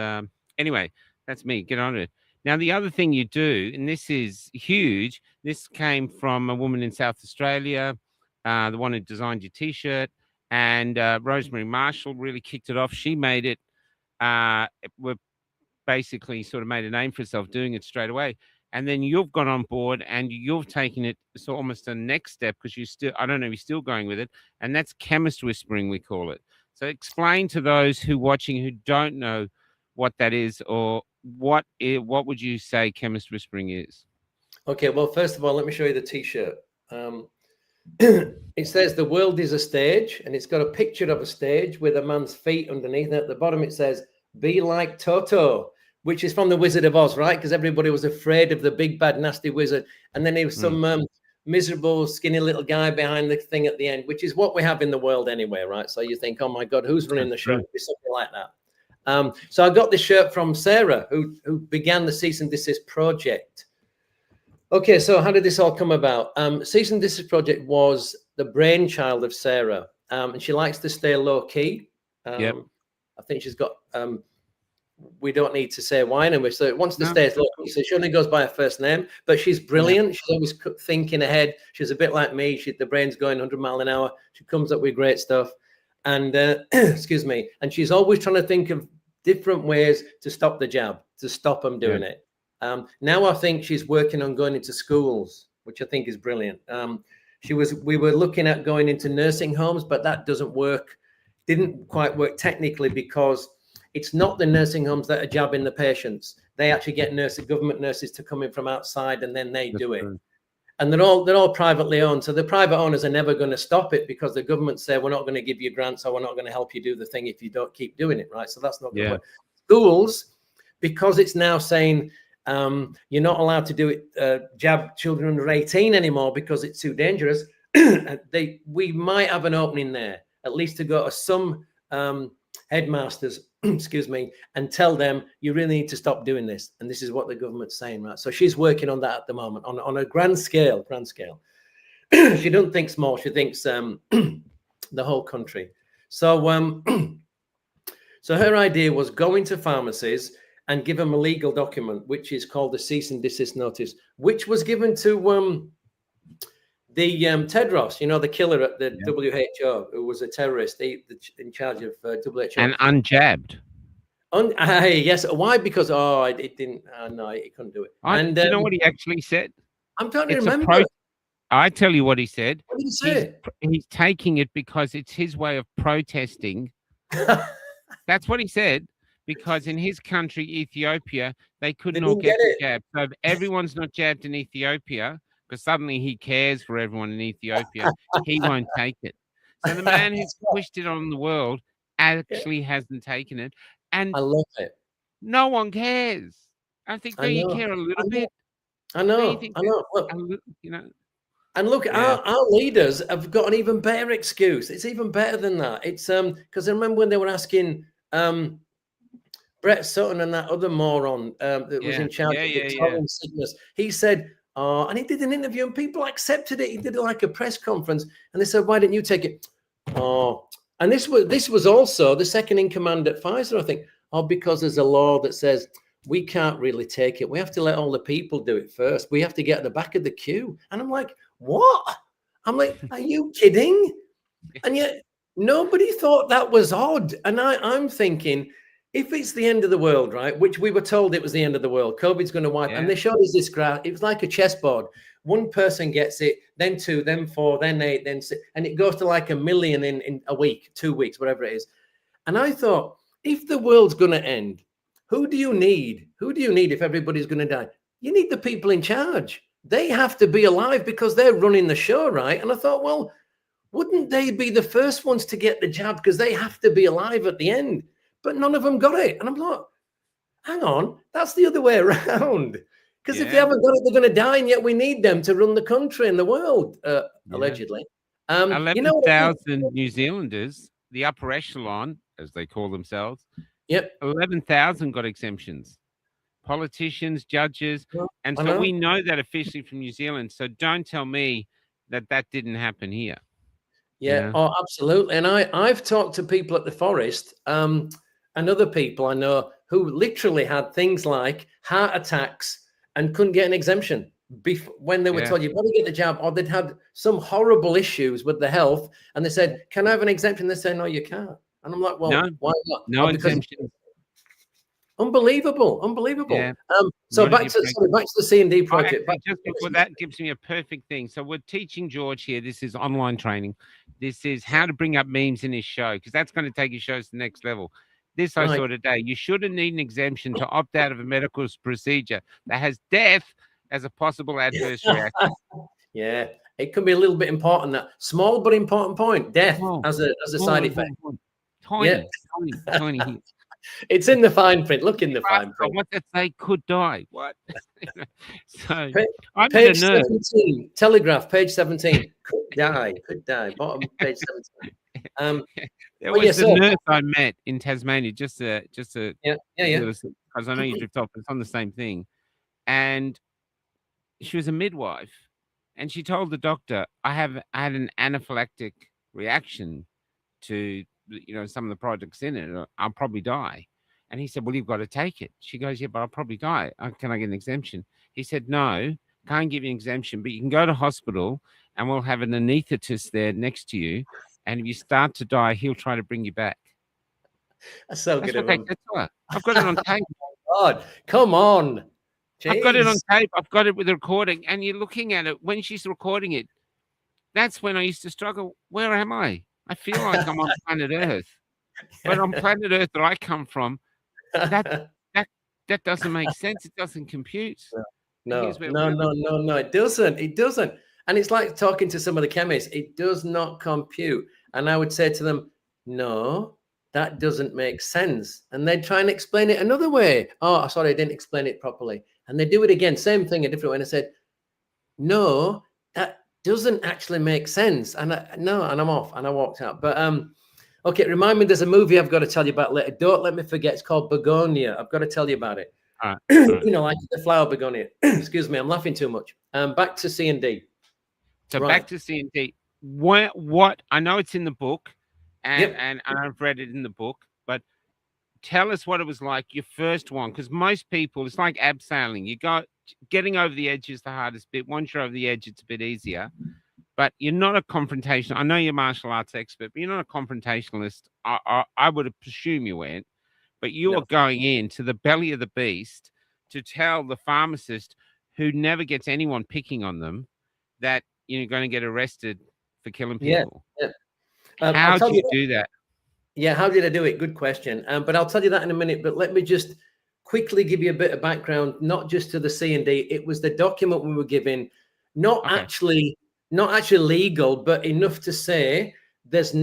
anyway. That's me. Get on it. Now, the other thing you do, and this is huge, this came from a woman in South Australia, the one who designed your T-shirt, and Rosemary Marshall really kicked it off. She made it. We're basically sort of made a name for herself doing it straight away. And then you've gone on board and you've taken it so almost a next step because I don't know if you're still going with it. And that's chemist whispering, we call it. So explain to those who watching who don't know what that is, or what would you say chemist whispering is? Okay, well, first of all, let me show you the T-shirt. It says the world is a stage, and it's got a picture of a stage with a man's feet underneath. And at the bottom, it says, "Be like Toto," which is from the Wizard of Oz, right? Because everybody was afraid of the big, bad, nasty wizard. And then there was some miserable, skinny little guy behind the thing at the end, which is what we have in the world anyway, right? So you think, oh my God, who's running the show? It's something like that. So I got this shirt from Sarah, who began the Cease and Desist project. Okay, so how did this all come about? Cease and Desist project was the brainchild of Sarah, and she likes to stay low key. I think she's got. We don't need to say why anyway. So it wants to stay low key. So she only goes by her first name, but she's brilliant. She's always thinking ahead. She's a bit like me. The brain's going 100 miles an hour. She comes up with great stuff, and excuse me. And she's always trying to think of different ways to stop the jab, to stop them doing it. Now I think she's working on going into schools, which I think is brilliant. We were looking at going into nursing homes, but that didn't quite work technically, because it's not the nursing homes that are jabbing the patients. They actually get government nurses to come in from outside, and then they do it. And they're all privately owned. So the private owners are never going to stop it, because the government say, we're not going to give you grants, or we're not going to help you do the thing if you don't keep doing it, right? So that's not going to work. Schools, because it's now saying, you're not allowed to do it, jab children under 18 anymore because it's too dangerous. We might have an opening there, at least to go to some headmasters, excuse me, and tell them you really need to stop doing this. And this is what the government's saying, right? So she's working on that at the moment on a grand scale. She doesn't think small. She thinks the whole country. So, so her idea was go into pharmacies and give them a legal document, which is called the cease and desist notice, which was given to the Tedros, the killer at the WHO, who was a terrorist, in charge of WHO. And unjabbed. Yes. Why? Because, it didn't, no, he couldn't do it. Do you know what he actually said? I'm trying to remember. I tell you what he said. What did he say? He's taking it because it's his way of protesting. That's what he said. Because in his country, Ethiopia, they couldn't all get the jab. So if everyone's not jabbed in Ethiopia, because suddenly he cares for everyone in Ethiopia, he won't take it. So the man who's pushed it on the world actually hasn't taken it. And I love it. No one cares. I think you care a little bit. I know. Look, and look, our leaders have got an even better excuse. It's even better than that. It's because I remember when they were asking Brett Sutton and that other moron that was in charge of the torrent sickness. He said, And he did an interview and people accepted it. He did like a press conference and they said, why didn't you take it? Oh, and this was also the second in command at Pfizer, I think. Oh, because there's a law that says we can't really take it. We have to let all the people do it first. We have to get at the back of the queue. And I'm like, what? I'm like, are you kidding? And yet nobody thought that was odd. And I'm thinking, if it's the end of the world, right, which we were told it was the end of the world, COVID's going to wipe, and they showed us this graph. It was like a chessboard. One person gets it, then 2, then 4, then 8, then 6, and it goes to like 1 million in a week, 2 weeks, whatever it is. And I thought, if the world's going to end, who do you need? Who do you need if everybody's going to die? You need the people in charge. They have to be alive because they're running the show, right? And I thought, well, wouldn't they be the first ones to get the jab because they have to be alive at the end? But none of them got it. And I'm like, hang on, that's the other way around. Because if they haven't got it, they're going to die. And yet we need them to run the country and the world, allegedly. 11,000 New Zealanders, the upper echelon, as they call themselves, 11,000 got exemptions. Politicians, judges. And so we know that officially from New Zealand. So don't tell me that that didn't happen here. Yeah, oh, absolutely. And I've talked to people at the forest and other people I know who literally had things like heart attacks and couldn't get an exemption when they were told you've got to get the jab, or they'd had some horrible issues with the health and they said, can I have an exemption? They say, no, you can't. And I'm like, well, why not? No exemption. Unbelievable. Yeah. So back to the C&D project. Just before that gives me a perfect thing. So we're teaching George here. This is online training. This is how to bring up memes in his show, because that's going to take his shows to the next level. This I saw today. You shouldn't need an exemption to opt out of a medical procedure that has death as a possible adverse reaction. Yeah, it can be a little bit important. That small but important point: death as a side effect. Tiny. It's in the fine print. Look in the fine print. What that say? Could die. What? So page 17, Telegraph, page 17. Could die. Bottom page 17. There was a nurse I met in Tasmania, just because I know you drift off, but it's on the same thing. And she was a midwife, and she told the doctor, I had an anaphylactic reaction to some of the products in it. I'll probably die. And he said, well, you've got to take it. She goes, yeah, but I'll probably die. Can I get an exemption? He said, no, can't give you an exemption, but you can go to hospital and we'll have an anaesthetist there next to you. And if you start to die, he'll try to bring you back. That's so good. I've got it on tape. God, come on. Jeez. I've got it on tape. I've got it with the recording. And you're looking at it when she's recording it. That's when I used to struggle. Where am I? I feel like I'm on planet Earth. But on planet Earth that I come from, that doesn't make sense. It doesn't compute. No, it doesn't. And it's like talking to some of the chemists. It does not compute. And I would say to them, no, that doesn't make sense. And they'd try and explain it another way. Oh, sorry, I didn't explain it properly. And they do it again, same thing, a different way. And I said, no, that doesn't actually make sense. And I'm off. And I walked out. But okay, remind me, there's a movie I've got to tell you about later. Don't let me forget. It's called Begonia. I've got to tell you about it. All right. Like the flower begonia. Excuse me, I'm laughing too much. Back to C&D. So back to C&D. What I know it's in the book, and I've read it in the book, but tell us what it was like, your first one, because most people, it's like abseiling. Getting over the edge is the hardest bit. Once you're over the edge, it's a bit easier. But you're not a confrontational. I know you're a martial arts expert, but you're not a confrontationalist. I would presume you weren't. But you are going into the belly of the beast to tell the pharmacist, who never gets anyone picking on them, that you're going to get arrested for killing people. How did you do that? Yeah, how did I do it? Good question. But I'll tell you that in a minute. But let me just quickly give you a bit of background, not just to the C&D. It was the document we were given, not actually legal, but enough to say there was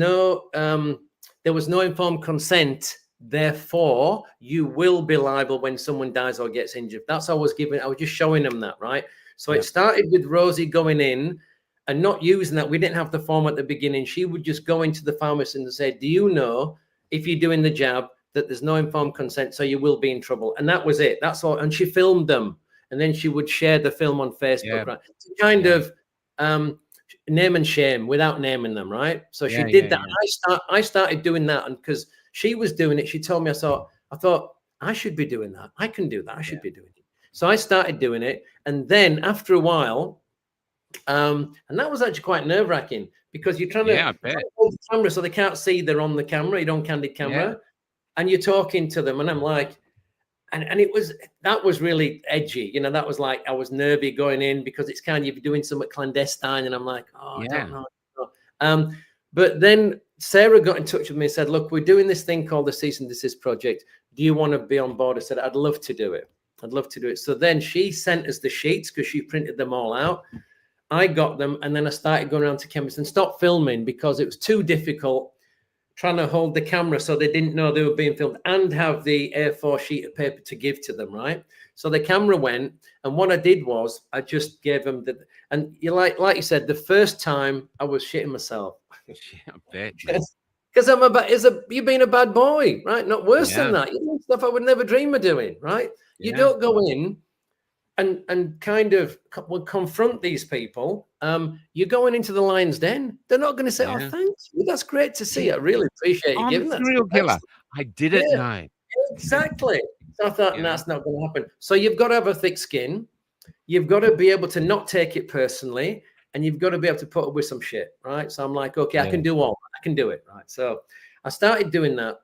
no informed consent. Therefore, you will be liable when someone dies or gets injured. That's all I was given. I was just showing them that, right? So it started with Rosie going in and not using that. We didn't have the form at the beginning. She would just go into the pharmacist and say, do you know, if you're doing the jab, that there's no informed consent, so you will be in trouble. And that was it. That's all. And she filmed them. and then she would share the film on Facebook, Yeah. right? To kind Yeah. of name and shame without naming them, right? So she Yeah, did yeah, that. yeah. I started doing that, and because she was doing it, she told me, I thought I should be doing that. I can do that. I should be doing it. So I started doing it, and then after a while, and that was actually quite nerve-wracking because you're trying to hold the camera so they can't see they're on the camera. You don't candid camera, and you're talking to them, and I'm like, and that was really edgy. You know, that was like I was nervy going in because it's kind of you're doing something clandestine, and I'm like, oh, I don't know. But then Sarah got in touch with me and said, look, we're doing this thing called the Cease and Desist Project. Do you want to be on board? I said, I'd love to do it. I'd love to do it. So then she sent us the sheets because she printed them all out. I got them, and then I started going around to chemists and stopped filming because it was too difficult trying to hold the camera so they didn't know they were being filmed and have the A4 sheet of paper to give to them, right? So the camera went, and what I did was I just gave them and you like you said, the first time I was shitting myself. I bet. Because you've been a bad boy, right? Not worse than that. You know, stuff I would never dream of doing, right? You don't go in and kind of will confront these people. You're going into the lion's den. They're not going to say, oh, thanks. Well, that's great to see. I really appreciate you giving that. Serial killer. I didn't know. Exactly. So I thought, that's not going to happen. So you've got to have a thick skin. You've got to be able to not take it personally. And you've got to be able to put up with some shit, right? So I'm like, okay, I can do all that. I can do it, right? So I started doing that.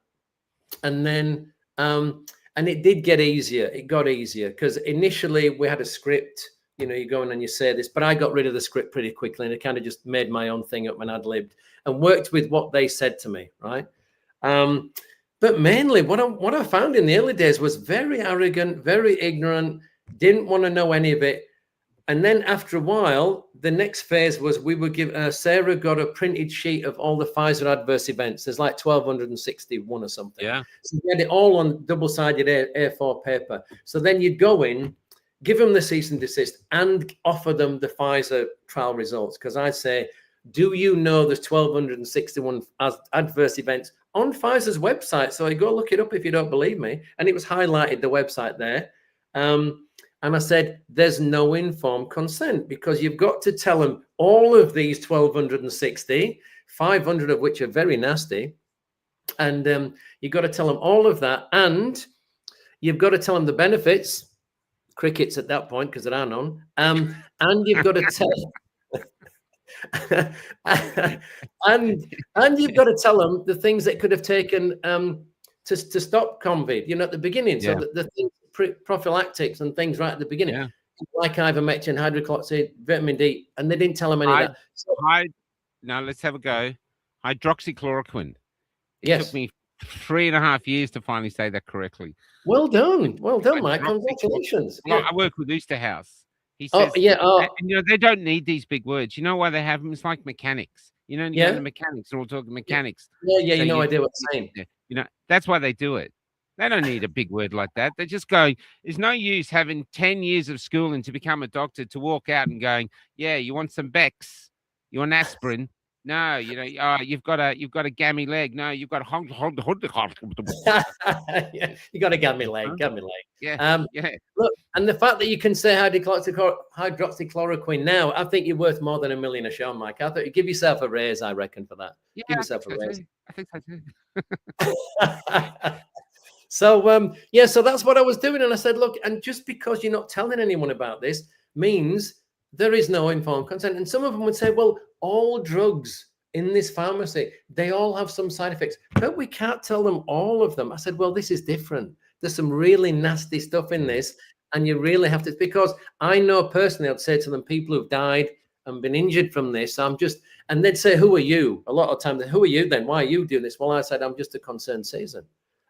And then, and it did get easier. It got easier because initially we had a script, you know, you go in and you say this, but I got rid of the script pretty quickly and I kind of just made my own thing up and ad-libbed and worked with what they said to me, right? But mainly what I found in the early days was very arrogant, very ignorant, didn't want to know any of it. And then after a while, the next phase was we would give Sarah got a printed sheet of all the Pfizer adverse events. There's like 1,261 or something. Yeah. So we had it all on double-sided A4 paper. So then you'd go in, give them the cease and desist, and offer them the Pfizer trial results. Because I say, do you know there's 1,261 adverse events on Pfizer's website? So you go look it up if you don't believe me. And it was highlighted the website there. And I said, there's no informed consent because you've got to tell them all of these 1,260, 500 of which are very nasty. And you've got to tell them all of that. And you've got to tell them the benefits, crickets at that point, because there are none. And you've got to tell and you've got to tell them the things that could have taken to stop COVID, you know, at the beginning. So the things, prophylactics and things right at the beginning, like ivermectin, hydroxychloroquine, vitamin D, and they didn't tell them any of that. So, now let's have a go. Hydroxychloroquine. It took me 3.5 years to finally say that correctly. Well done, Mike. Congratulations. Well, I work with Oosterhouse. He says, and, you know, they don't need these big words. You know why they have them? It's like mechanics. You know, the mechanics are all talking mechanics. Yeah, so you know, I do what I'm saying. You know, that's why they do it. They don't need a big word like that. They're just going, there's no use having 10 years of schooling to become a doctor to walk out and going, yeah, you want some Bex? You want aspirin? No, you know, you've got a gammy leg. No, you've got a you got a gammy leg. Yeah. Look, and the fact that you can say hydroxychloroquine now, I think you're worth more than $1 million a show, Mike. I thought you give yourself a raise, I reckon, for that. Yeah, give yourself a raise. I think so too. So so that's what I was doing. And I said, look, and just because you're not telling anyone about this means there is no informed consent. And some of them would say, well, all drugs in this pharmacy, they all have some side effects, but we can't tell them all of them. I said, well, this is different. There's some really nasty stuff in this. And you really have to, because I know personally, I'd say to them, people who've died and been injured from this, and they'd say, who are you? A lot of times, who are you then? Why are you doing this? Well, I said, I'm just a concerned citizen.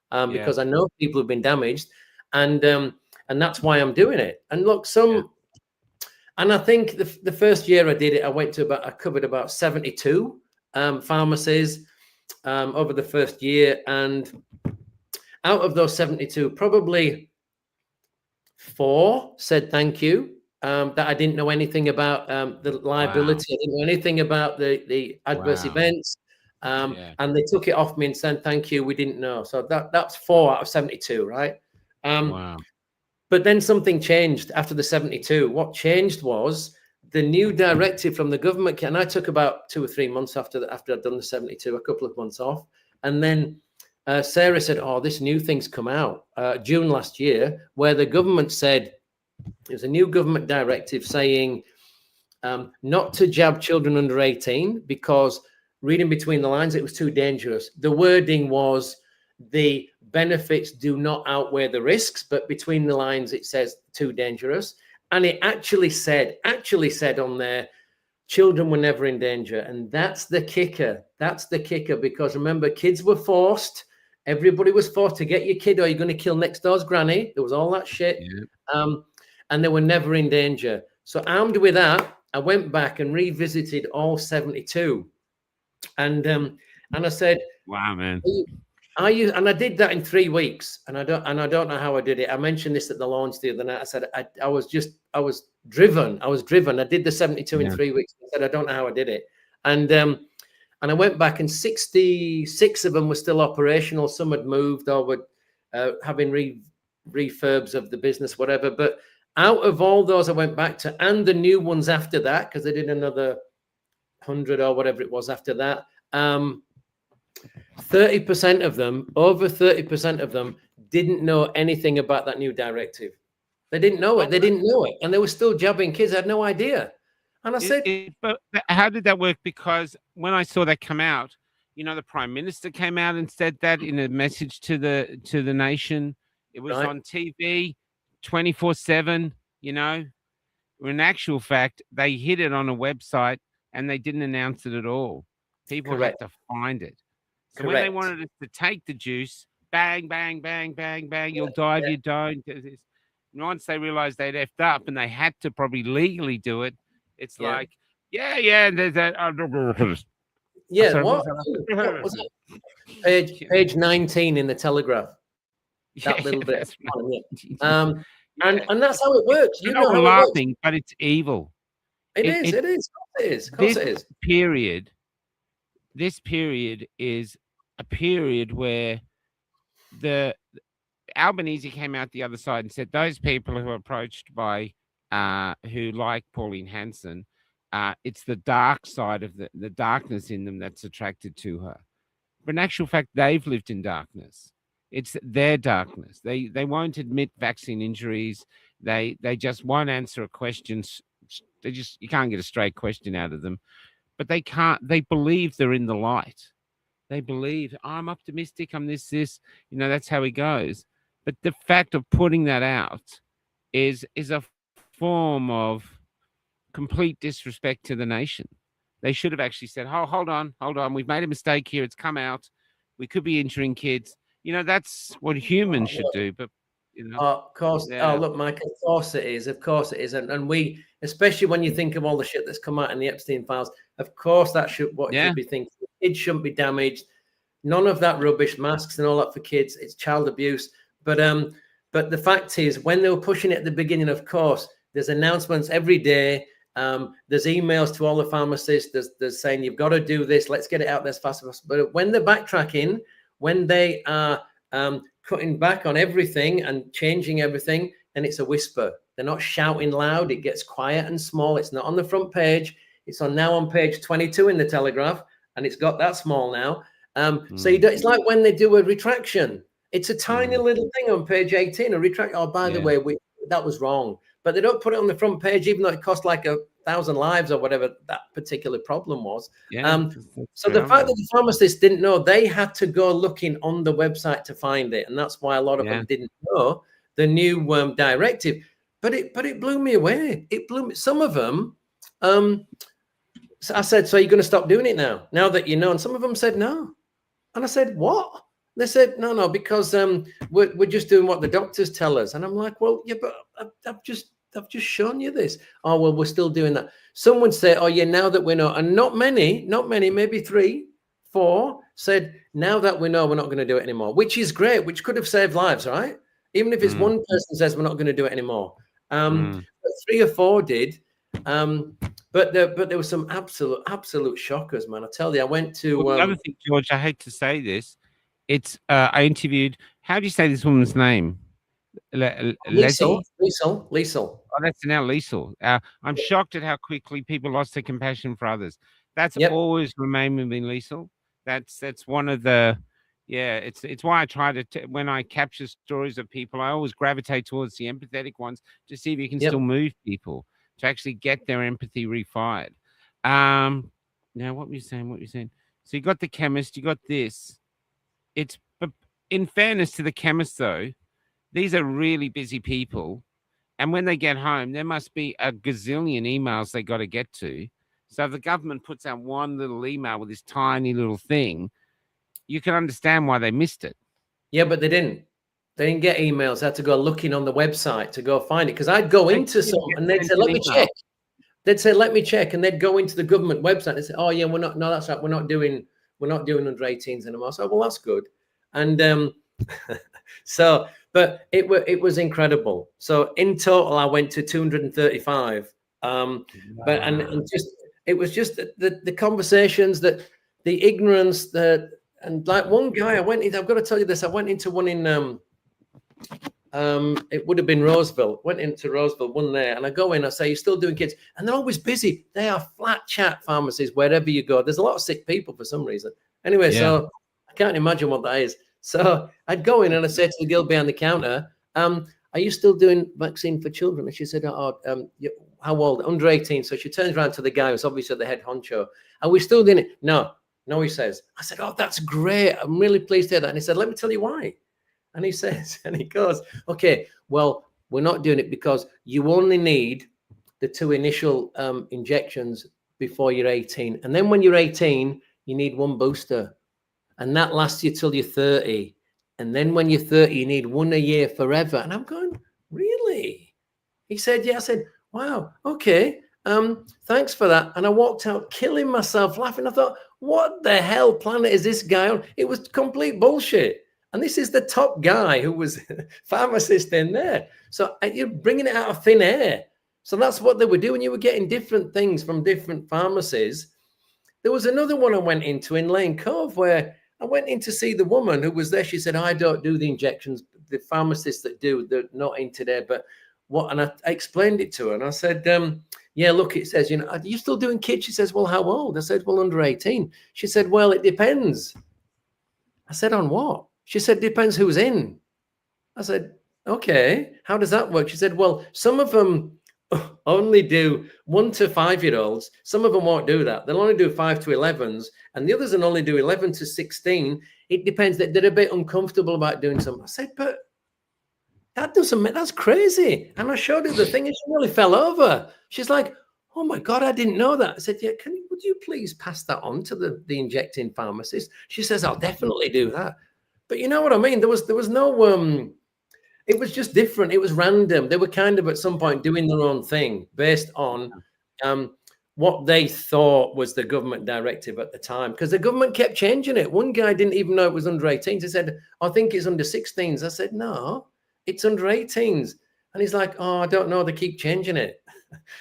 Because I know people who've been damaged, and that's why I'm doing it. And look, and I think the first year I did it, I covered about 72 pharmacies over the first year, and out of those 72, probably 4 said thank you. That I didn't know anything about the liability. I didn't know anything about the adverse events. And they took it off me and said, thank you, we didn't know. So that's 4 out of 72, right? But then something changed after the 72. What changed was the new directive from the government. And I took about 2 or 3 months after I'd done the 72, a couple of months off. And then Sarah said, oh, this new thing's come out June last year, where the government said, there's a new government directive saying not to jab children under 18 because, reading between the lines, it was too dangerous. The wording was the benefits do not outweigh the risks, but between the lines it says too dangerous. And it actually said on there, children were never in danger. And that's the kicker. That's the kicker, because remember, kids were forced. Everybody was forced to get your kid or you're going to kill next door's granny. There was all that shit. Yeah. And they were never in danger. So armed with that, I went back and revisited all 72. And I said, wow, man. And I did that in 3 weeks, and I don't know how I did it. I mentioned this at the launch the other night. I said I was driven. I did the 72 in 3 weeks. I said I don't know how I did it, and I went back, and 66 of them were still operational. Some had moved or were having refurbs of the business, whatever. But out of all those, I went back to, and the new ones after that, because they did another 100 or whatever it was after that. 30% of them, over 30% of them, didn't know anything about that new directive. They didn't know it. They didn't know it. And they were still jabbing kids. I had no idea. And I said, but how did that work? Because when I saw that come out, you know, the Prime Minister came out and said that in a message to the nation. It was on TV 24/7, you know. In actual fact, they hid it on a website and they didn't announce it at all. People had to find it. So when they wanted us to take the juice, bang, bang, bang, bang, bang, you'll die if you don't. And once they realized they'd effed up and they had to probably legally do it, it's like, there's that. Yeah, sorry, what was it? Page 19 in the Telegraph. That little bit. Right. And that's how it works. You know how laughing, it works. But it's evil. It is. Of course it is. This period is a period where the Albanese came out the other side and said those people who are approached by who like Pauline Hanson, it's the dark side of the darkness in them that's attracted to her. But in actual fact, they've lived in darkness. It's their darkness. They won't admit vaccine injuries. They just won't answer a question. You can't get a straight question out of them. But they believe they're in the light. They believe, I'm optimistic, I'm this, you know, that's how he goes. But the fact of putting that out is a form of complete disrespect to the nation. They should have actually said, oh, hold on, we've made a mistake here, it's come out, we could be injuring kids. You know, that's what humans should do. But you know, of course. Yeah. Oh, look, Mike, of course it is. And we, especially when you think of all the shit that's come out in the Epstein files, of course that should be thinking. Kids shouldn't be damaged. None of that rubbish, masks and all that for kids. It's child abuse. But the fact is, when they were pushing it at the beginning, of course, there's announcements every day. There's emails to all the pharmacists. There's saying you've got to do this. Let's get it out there as fast as possible. But when they're backtracking, when they are cutting back on everything and changing everything, then it's a whisper. They're not shouting loud. It gets quiet and small. It's not on the front page. It's now on page 22 in the Telegraph, and it's got that small now. So it's like when they do a retraction. It's a tiny little thing on page 18, a retract. Oh, by the way, that was wrong. But they don't put it on the front page, even though it cost like 1,000 lives or whatever that particular problem was. So the fact that the pharmacists didn't know, they had to go looking on the website to find it. And that's why a lot of them didn't know the new directive. But it blew me away. It blew me. Some of them, so I said, so you're going to stop doing it now that you know? And some of them said no. And I said, what? They said, no, because we're just doing what the doctors tell us. And I'm like, well, yeah, but I've just shown you this. Oh, well, we're still doing that. Some would say, oh, yeah, now that we know. And not many, maybe 3, 4 said, now that we know, we're not going to do it anymore, which is great, which could have saved lives, right? Even if it's one person says we're not going to do it anymore. But 3 or 4 did. But there were some absolute shockers, man. I tell you, I went to... the other thing, George, I hate to say this. It's I interviewed, how do you say this woman's name? Lethal, Leslie. lethal. Oh, that's now lethal. I'm shocked at how quickly people lost their compassion for others. That's Yep, always remained with me, lethal. That's one of the, yeah. It's why I try to when I capture stories of people, I always gravitate towards the empathetic ones to see if you can yep. still move people to actually get their empathy refired. Um, Now what were you saying? What were you saying? So you got the chemist, you got this. It's but in fairness to the chemist though, these are really busy people. And when they get home, there must be a gazillion emails they got to get to. So if the government puts out one little email with this tiny little thing, you can understand why they missed it. Yeah, but they didn't. They didn't get emails. They had to go looking on the website to go find it. Because I'd go They into didn't some get and they'd sent say, an let me email. check. They'd say, let me check. And they'd go into the government website and say, oh, yeah, we're not, no, that's right. We're not doing under 18s anymore. So, well, that's good. And so, but it was incredible. So in total, I went to 235. But and just it was just the conversations, that the ignorance, that, and like one guy I went in, I've got to tell you this, I went into one in it would have been Roseville. Went into Roseville, one there, and I go in, I say, you're still doing kids? And they're always busy. They are flat chat pharmacies wherever you go. There's a lot of sick people for some reason. Anyway, Yeah. so I can't imagine what that is. So I'd go in and I say to the girl behind the counter, are you still doing vaccine for children? And she said, how old? Under 18. So she turns around to the guy who's obviously the head honcho. Are we still doing it? No, he says. I said, oh, that's great. I'm really pleased to hear that. And he said, let me tell you why. And he says, and he goes, okay, well, we're not doing it because you only need the 2 initial injections before you're 18. And then when you're 18, you need 1 booster. And that lasts you till you're 30. And then when you're 30, you need 1 a year forever. And I'm going, really? He said, yeah. I said, wow, okay. Thanks for that. And I walked out killing myself laughing. I thought, what the hell planet is this guy on? It was complete bullshit. And this is the top guy who was pharmacist in there. So you're bringing it out of thin air. So that's what they were doing. You were getting different things from different pharmacies. There was another one I went into in Lane Cove where I went in to see the woman who was there. She said, I don't do the injections. The pharmacists that do, they're not in today. But what? And I explained it to her. And I said, yeah, look, it says, are you still doing kids? She says, well, how old? I said, well, under 18. She said, well, it depends. I said, on what? She said, depends who's in. I said, okay, how does that work? She said, well, some of them only do 1 to 5-year-olds. Some of them won't do that. They'll only do 5 to 11s, and the others will only do 11 to 16. It depends. They're a bit uncomfortable about doing something. I said, but that doesn't make, that's crazy. And I showed her the thing and she nearly fell over. She's like, oh my God, I didn't know that. I said, yeah, would you please pass that on to the injecting pharmacist? She says, I'll definitely do that. But you know what I mean? There was no, it was just different. It was random. They were kind of at some point doing their own thing based on what they thought was the government directive at the time, because the government kept changing it. One guy didn't even know it was under 18s. He said, I think it's under 16s. I said, no, it's under 18s. And he's like, oh, I don't know. They keep changing it.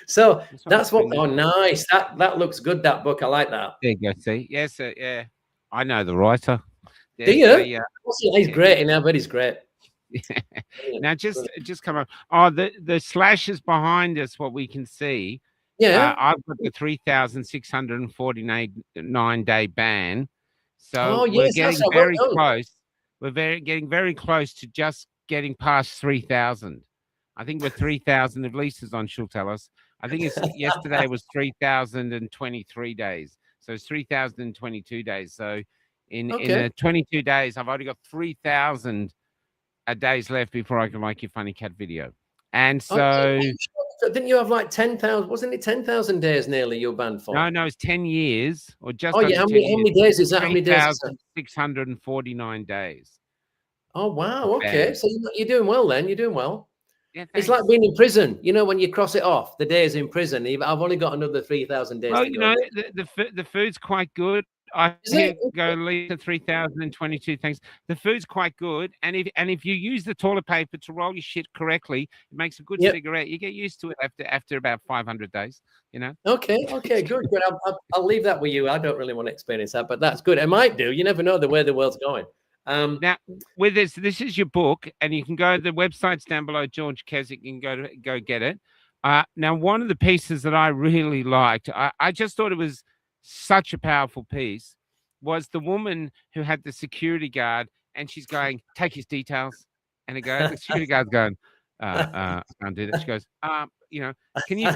So that's what, oh, nice. That looks good, that book. I like that. There you go. See? Yes, yeah. I know the writer. Do you? He's great. And I bet he's great. Now just come on. Oh, the slashes behind us, what we can see. Yeah. I've got the 3,649 day ban. So yes, we're getting very close. We're getting very close to just getting past 3,000. I think we're 3,000 at least, as on she'll tell us. I think it's yesterday was 3,023 days. So it's 3,022 days. So in 22 days, I've only got 3,000 days left before I can make your funny cat video. And so didn't you have like 10,000? Wasn't it 10,000 days nearly you're banned for? No, it's 10 years or just. Oh yeah, how many days is that? How many days? 649 days. Oh wow, okay. So you're doing well then. You're doing well. Yeah, it's like being in prison. You know, when you cross it off, the days in prison. I've only got another 3,000 days. Well, you know, the food's quite good. I go leave to 3,022 things. The food's quite good, and if you use the toilet paper to roll your shit correctly, it makes a good cigarette. You get used to it after about 500 days. You know. Okay, good. I'll leave that with you. I don't really want to experience that, but that's good. It might do. You never know the way the world's going. Now, with this is your book, and you can go. The website's down below. George Kesic, you can go get it. Now, one of the pieces that I really liked, I just thought it was such a powerful piece, was the woman who had the security guard, and she's going, "Take his details," and the security guard's going, "I can't do that." She goes, can you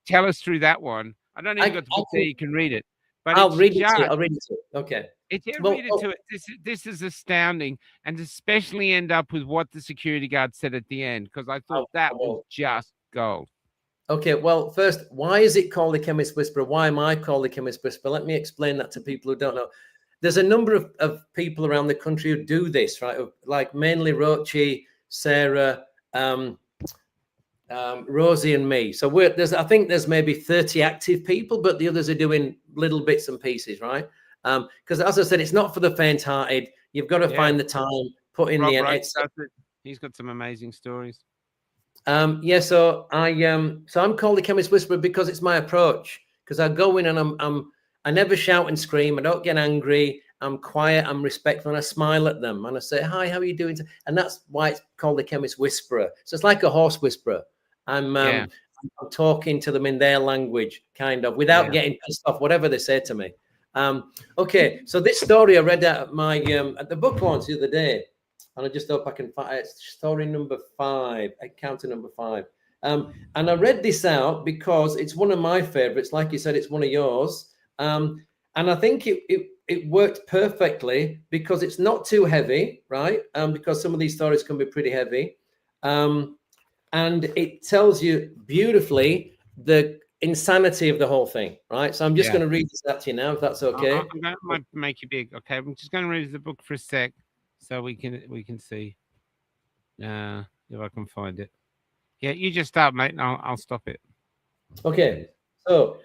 tell us through that one? I don't even got the book there. You can read it, but I'll read it to you. I'll read it to you. Okay. Read it to it. This is astounding, and especially end up with what the security guard said at the end, because I thought that was just gold. Okay, well, first, why is it called the Chemist Whisperer? Why am I called the Chemist Whisperer? Let me explain that to people who don't know. There's a number of people around the country who do this, right? Like mainly Rochi, Sarah, Rosie, and me. So I think there's maybe 30 active people, but the others are doing little bits and pieces, right? Because as I said, it's not for the faint-hearted. You've got to find the time, put in the energy. He's got some amazing stories. So I'm called the Chemist Whisperer because it's my approach. Because I go in and I never shout and scream. I don't get angry. I'm quiet. I'm respectful, and I smile at them and I say, "Hi, how are you doing?" And that's why it's called the Chemist Whisperer. So it's like a horse whisperer. I'm talking to them in their language, kind of, without getting pissed off, whatever they say to me. Okay, so this story I read out at my at the book launch the other day, and I just hope I can find it. Story number 5, encounter number 5. And I read this out because it's one of my favorites. Like you said, it's one of yours. And I think it worked perfectly because it's not too heavy, right? Because some of these stories can be pretty heavy. And it tells you beautifully the insanity of the whole thing, right? So I'm just going to read this out to you now, if that's okay. I'm going to make you big. Okay, I'm just going to read the book for a sec so we can see if I can find it. Yeah, you just start, mate, and I'll stop it. Okay, so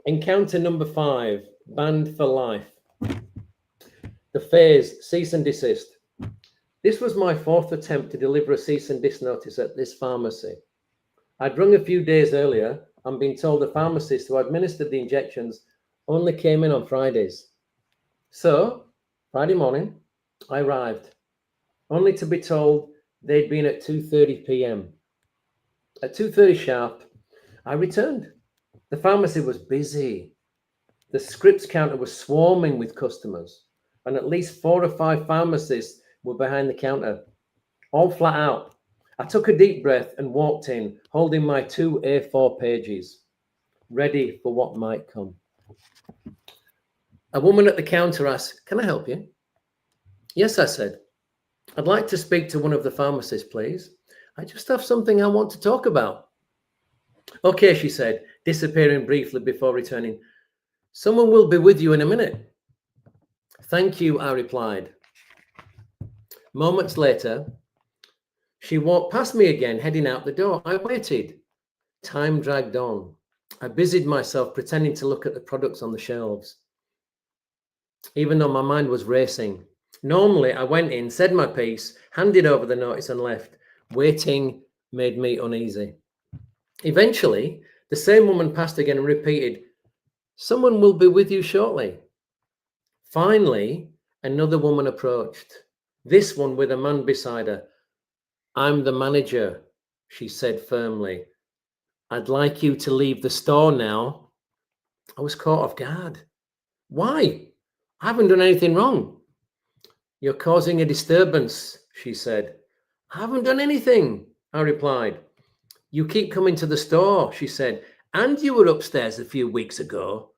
encounter number 5, banned for life. The phase, cease and desist. This was my 4th attempt to deliver a cease and desist notice at this pharmacy. I'd rung a few days earlier and been told the pharmacist who administered the injections only came in on Fridays. So, Friday morning, I arrived, only to be told they'd been at 2:30 p.m. At 2:30 sharp, I returned. The pharmacy was busy. The scripts counter was swarming with customers, and at least 4 or 5 pharmacists were behind the counter, all flat out. I took a deep breath and walked in, holding my 2 A4 pages, ready for what might come. A woman at the counter asked, "Can I help you?" "Yes," I said. "I'd like to speak to one of the pharmacists, please. I just have something I want to talk about." "Okay," she said, disappearing briefly before returning. "Someone will be with you in a minute." "Thank you," I replied. Moments later, she walked past me again, heading out the door. I waited. Time dragged on. I busied myself pretending to look at the products on the shelves, even though my mind was racing. Normally, I went in, said my piece, handed over the notice and left. Waiting made me uneasy. Eventually, the same woman passed again and repeated, "Someone will be with you shortly." Finally, another woman approached, this one with a man beside her. "I'm the manager," she said firmly. "I'd like you to leave the store now." I was caught off guard. "Why? I haven't done anything wrong." "You're causing a disturbance," she said. "I haven't done anything," I replied. "You keep coming to the store," she said, "and you were upstairs a few weeks ago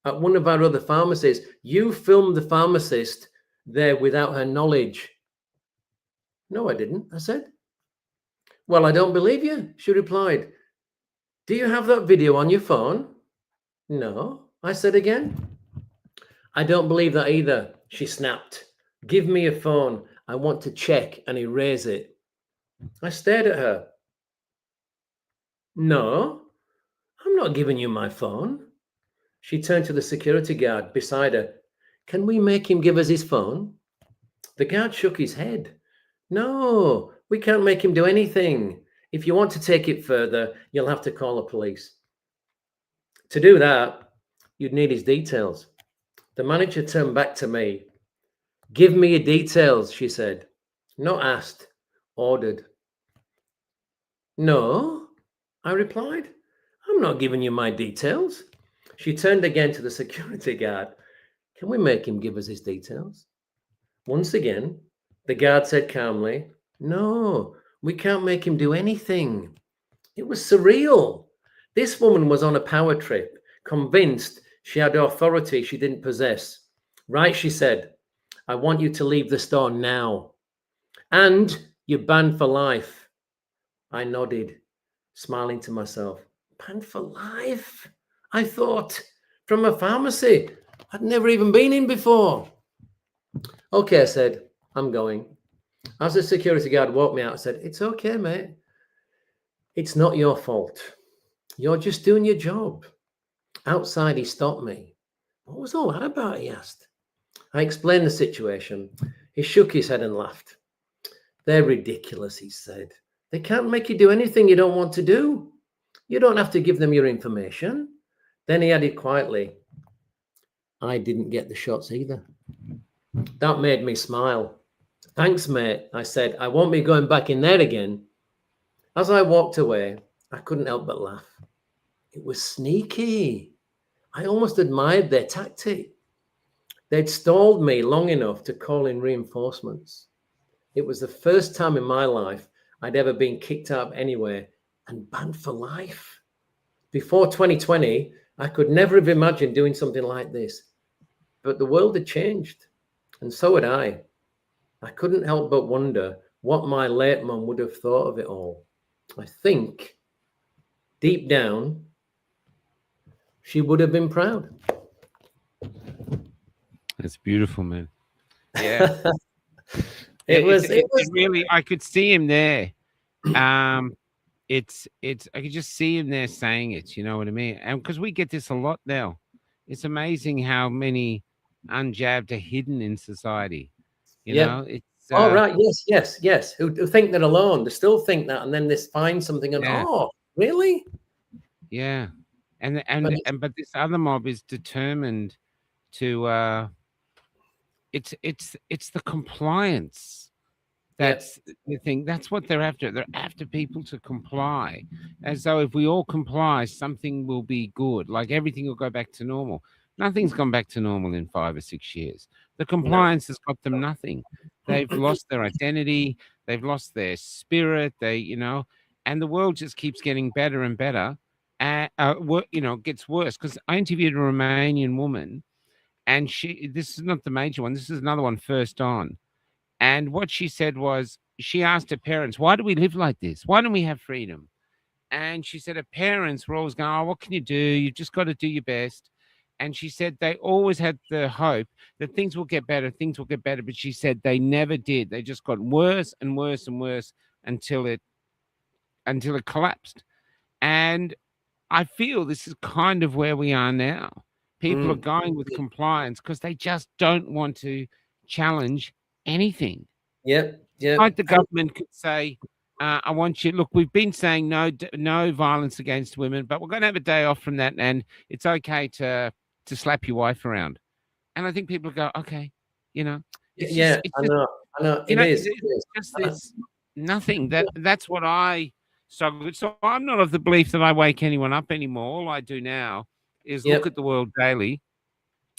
at one of our other pharmacies. You filmed the pharmacist there without her knowledge." "No, I didn't," I said. "Well, I don't believe you," she replied. "Do you have that video on your phone?" "No," I said again. "I don't believe that either," she snapped. "Give me your phone. I want to check and erase it." I stared at her. "No, I'm not giving you my phone." She turned to the security guard beside her. "Can we make him give us his phone?" The guard shook his head. "No, we can't make him do anything. If you want to take it further, you'll have to call the police. To do that, you'd need his details." The manager turned back to me. Give me your details, she said. Not asked, ordered. No, I replied. I'm not giving you my details. She turned again to the security guard. Can we make him give us his details? Once again, the guard said calmly, no, we can't make him do anything. It was surreal. This woman was on a power trip, convinced she had authority she didn't possess. Right, she said, I want you to leave the store now. And you're banned for life. I nodded, smiling to myself. Banned for life? I thought, from a pharmacy I'd never even been in before. Okay, I said, I'm going. As the security guard walked me out, I said, it's okay, mate. It's not your fault. You're just doing your job. Outside, he stopped me. What was all that about? He asked. I explained the situation. He shook his head and laughed. They're ridiculous, he said. They can't make you do anything you don't want to do. You don't have to give them your information. Then he added quietly, I didn't get the shots either. That made me smile. Thanks, mate, I said. I won't be going back in there again. As I walked away, I couldn't help but laugh. It was sneaky. I almost admired their tactic. They'd stalled me long enough to call in reinforcements. It was the first time in my life I'd ever been kicked out of anywhere and banned for life. Before 2020, I could never have imagined doing something like this. But the world had changed, and so had I. I couldn't help but wonder what my late mum would have thought of it all. I think, deep down, she would have been proud. That's beautiful, man. Yeah. It was really, I could see him there. It's I could just see him there saying it, you know what I mean? And because we get this a lot now. It's amazing how many unjabbed are hidden in society. You know, it's right. Yes. Who think they're alone. They still think that, and then they find something and oh, really? Yeah. But this other mob is determined to it's the compliance. That's the thing. That's what they're after. They're after people to comply. As though if we all comply, something will be good. Like everything will go back to normal. Nothing's gone back to normal in 5 or 6 years. The compliance has got them nothing. They've lost their identity. They've lost their spirit. And the world just keeps getting better and better. Gets worse. Because I interviewed a Romanian woman, and this is not the major one. This is another one first on. And what she said was, she asked her parents, why do we live like this? Why don't we have freedom? And she said her parents were always going, oh, what can you do? You've just got to do your best. And she said they always had the hope that things will get better, But she said they never did. They just got worse and worse and worse until it collapsed. And I feel this is kind of where we are now. People are going with compliance because they just don't want to challenge anything. Like the government could say, I want you, look, we've been saying no violence against women, but we're going to have a day off from that, and it's okay to slap your wife around. And I think people go, okay, I know. It's just this nothing. That's what I struggle with. So I'm not of the belief that I wake anyone up anymore. All I do now is look at the world daily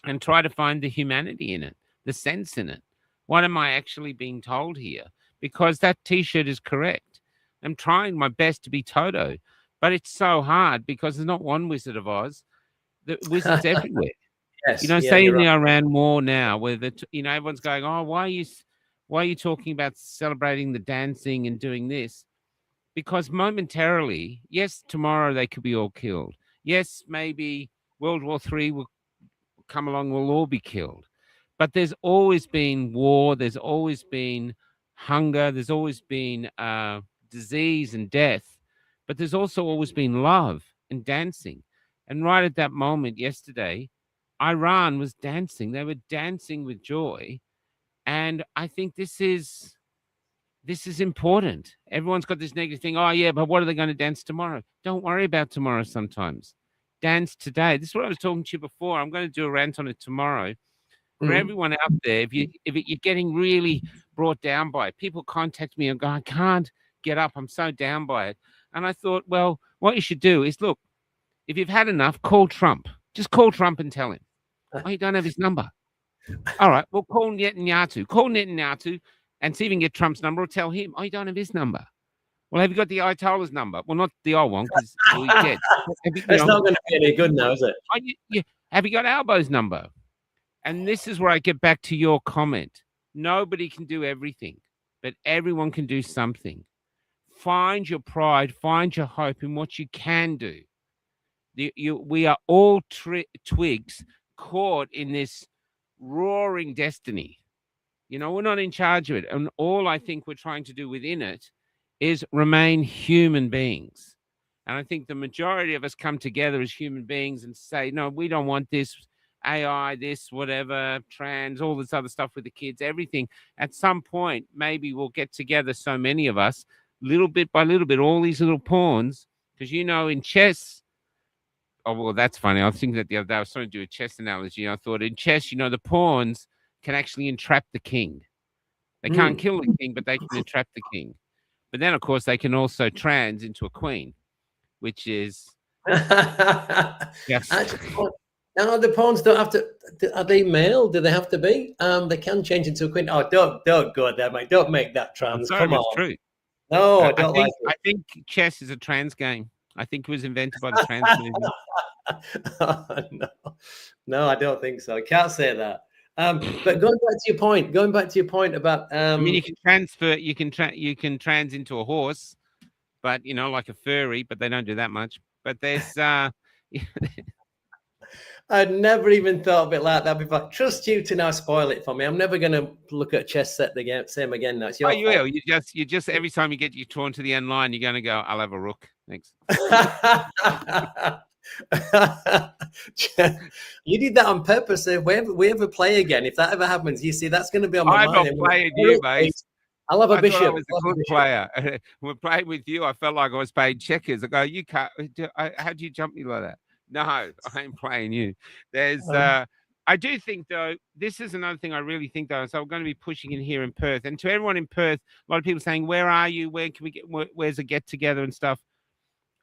and try to find the humanity in it, the sense in it. What am I actually being told here? Because that T-shirt is correct. I'm trying my best to be Toto, but it's so hard because there's not one Wizard of Oz. The wizards everywhere. Say in the Iran war now, where everyone's going, oh, why are you talking about celebrating the dancing and doing this? Because momentarily, yes, tomorrow they could be all killed. Yes, maybe World War III will come along, we'll all be killed. But there's always been war. There's always been hunger. There's always been disease and death. But there's also always been love and dancing. And right at that moment yesterday, Iran was dancing. They were dancing with joy. And I think this is important. Everyone's got this negative thing. Oh, yeah, but what are they going to dance tomorrow? Don't worry about tomorrow sometimes. Dance today. This is what I was talking to you before. I'm going to do a rant on it tomorrow. for everyone out there, if you're getting really brought down by it, people contact me and go, I can't get up. I'm so down by it. And I thought, well, what you should do is look, if you've had enough, call Trump. Just call Trump and tell him. Oh, you don't have his number. All right, well, call Netanyahu. Call Netanyahu and see if you can get Trump's number, or tell him, oh, you don't have his number. Well, have you got the Ayatollah's number? Well, not the old one, because he's dead. It's not going to be any good now, is it? Have you got Albo's number? And this is where I get back to your comment. Nobody can do everything, but everyone can do something. Find your pride, find your hope in what you can do. We are all twigs caught in this roaring destiny. We're not in charge of it. And all I think we're trying to do within it is remain human beings. And I think the majority of us come together as human beings and say, no, we don't want this AI, this, whatever, trans, all this other stuff with the kids, everything. At some point, maybe we'll get together, so many of us, little bit by little bit, all these little pawns. Because, in chess, oh, well, that's funny. I was thinking that the other day, I was trying to do a chess analogy. I thought in chess, the pawns can actually entrap the king. They can't kill the king, but they can entrap the king. But then, of course, they can also trans into a queen, which is yes. Now the pawns don't have to. Are they male? Do they have to be? They can change into a queen. Oh, don't go there, mate. Don't make that trans. Sorry, Come on. True. No, I don't like it. I think chess is a trans game. I think it was invented by the trans movement. No, I don't think so. I can't say that. But going back to your point about I mean, you can transfer, you can trans into a horse, but like a furry, but they don't do that much. But there's I'd never even thought of it like that before. Trust you to now spoil it for me. I'm never going to look at a chess set again, same again now. It's your you will. You just every time you get drawn to the end line, you're going to go, I'll have a rook. Thanks. You did that on purpose. If we ever play again, if that ever happens, you see, that's going to be on my mind. I'm not playing you, mate. I'll have a bishop. I was a good player. When playing with you, I felt like I was playing checkers. I go, you can't. How do you jump me like that? No, I ain't playing you. There's. I do think, though, this is another thing I really think, though. So I'm going to be pushing in here in Perth, and to everyone in Perth, a lot of people saying, "Where are you? Where can we get? Where's a get together and stuff?"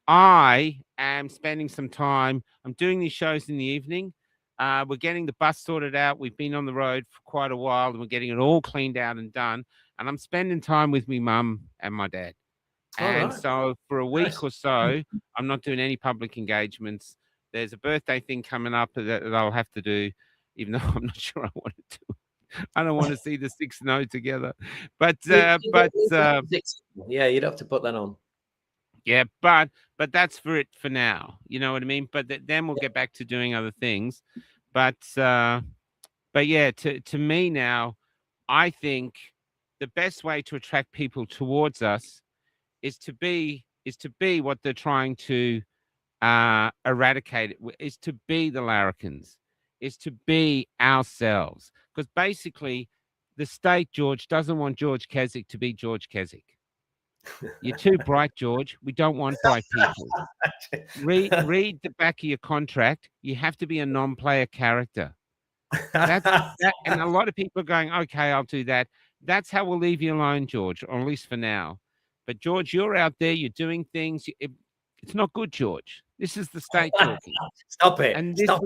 I am spending some time. I'm doing these shows in the evening. We're getting the bus sorted out. We've been on the road for quite a while, and we're getting it all cleaned out and done. And I'm spending time with my mum and my dad. And so for a week or so, I'm not doing any public engagements. There's a birthday thing coming up that I'll have to do, even though I'm not sure I want to do it. I don't want to see the 6-0 together. But yeah, you'd have to put that on. Yeah, but that's for it for now. You know what I mean? But then we'll get back to doing other things. But yeah, to me now, I think the best way to attract people towards us is to be what they're trying to eradicate. Is to be the larrikins, is to be ourselves. Because basically, the state, George, doesn't want George Kesic to be George Kesic. You're too bright, George. We don't want bright people. Read the back of your contract. You have to be a non-player character. And a lot of people are going, okay, I'll do that. That's how we'll leave you alone, George, or at least for now. But George, you're out there. You're doing things. It's not good, George. This is the state talking. Stop it. And Stop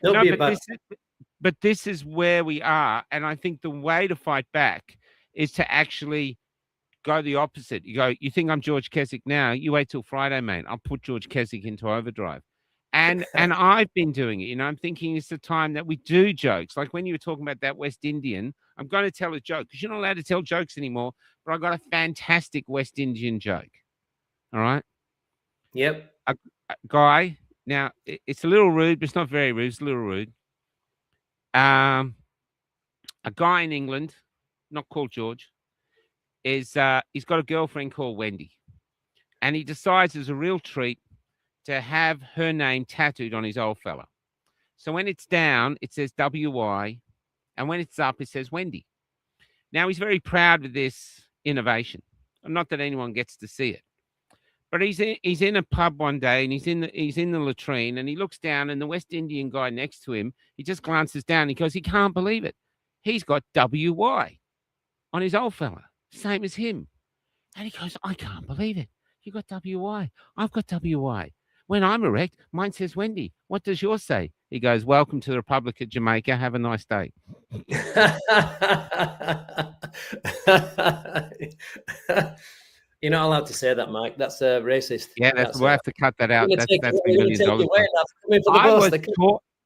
it. But this is where we are. And I think the way to fight back is to actually go the opposite. You go, you think I'm George Kesic now? You wait till Friday, mate. I'll put George Kesic into overdrive. And I've been doing it. I'm thinking it's the time that we do jokes. Like when you were talking about that West Indian, I'm going to tell a joke because you're not allowed to tell jokes anymore. But I got a fantastic West Indian joke. All right. Yep. A guy. Now it's a little rude, but it's not very rude. It's a little rude. A guy in England, not called George, is he's got a girlfriend called Wendy, and he decides as a real treat to have her name tattooed on his old fella. So when it's down, it says WY, and when it's up, it says Wendy. Now he's very proud of this innovation. Not that anyone gets to see it, But he's in a pub one day, and he's in the latrine, and he looks down, and the West Indian guy next to him, he just glances down. He goes, he can't believe it. He's got WY on his old fella, same as him. And he goes, I can't believe it. You got WY. I've got WY. When I'm erect, mine says Wendy. What does yours say? He goes, welcome to the Republic of Jamaica. Have a nice day. You're not allowed to say that, Mike. That's racist. Yeah, we'll have to cut that out. That's $1 million.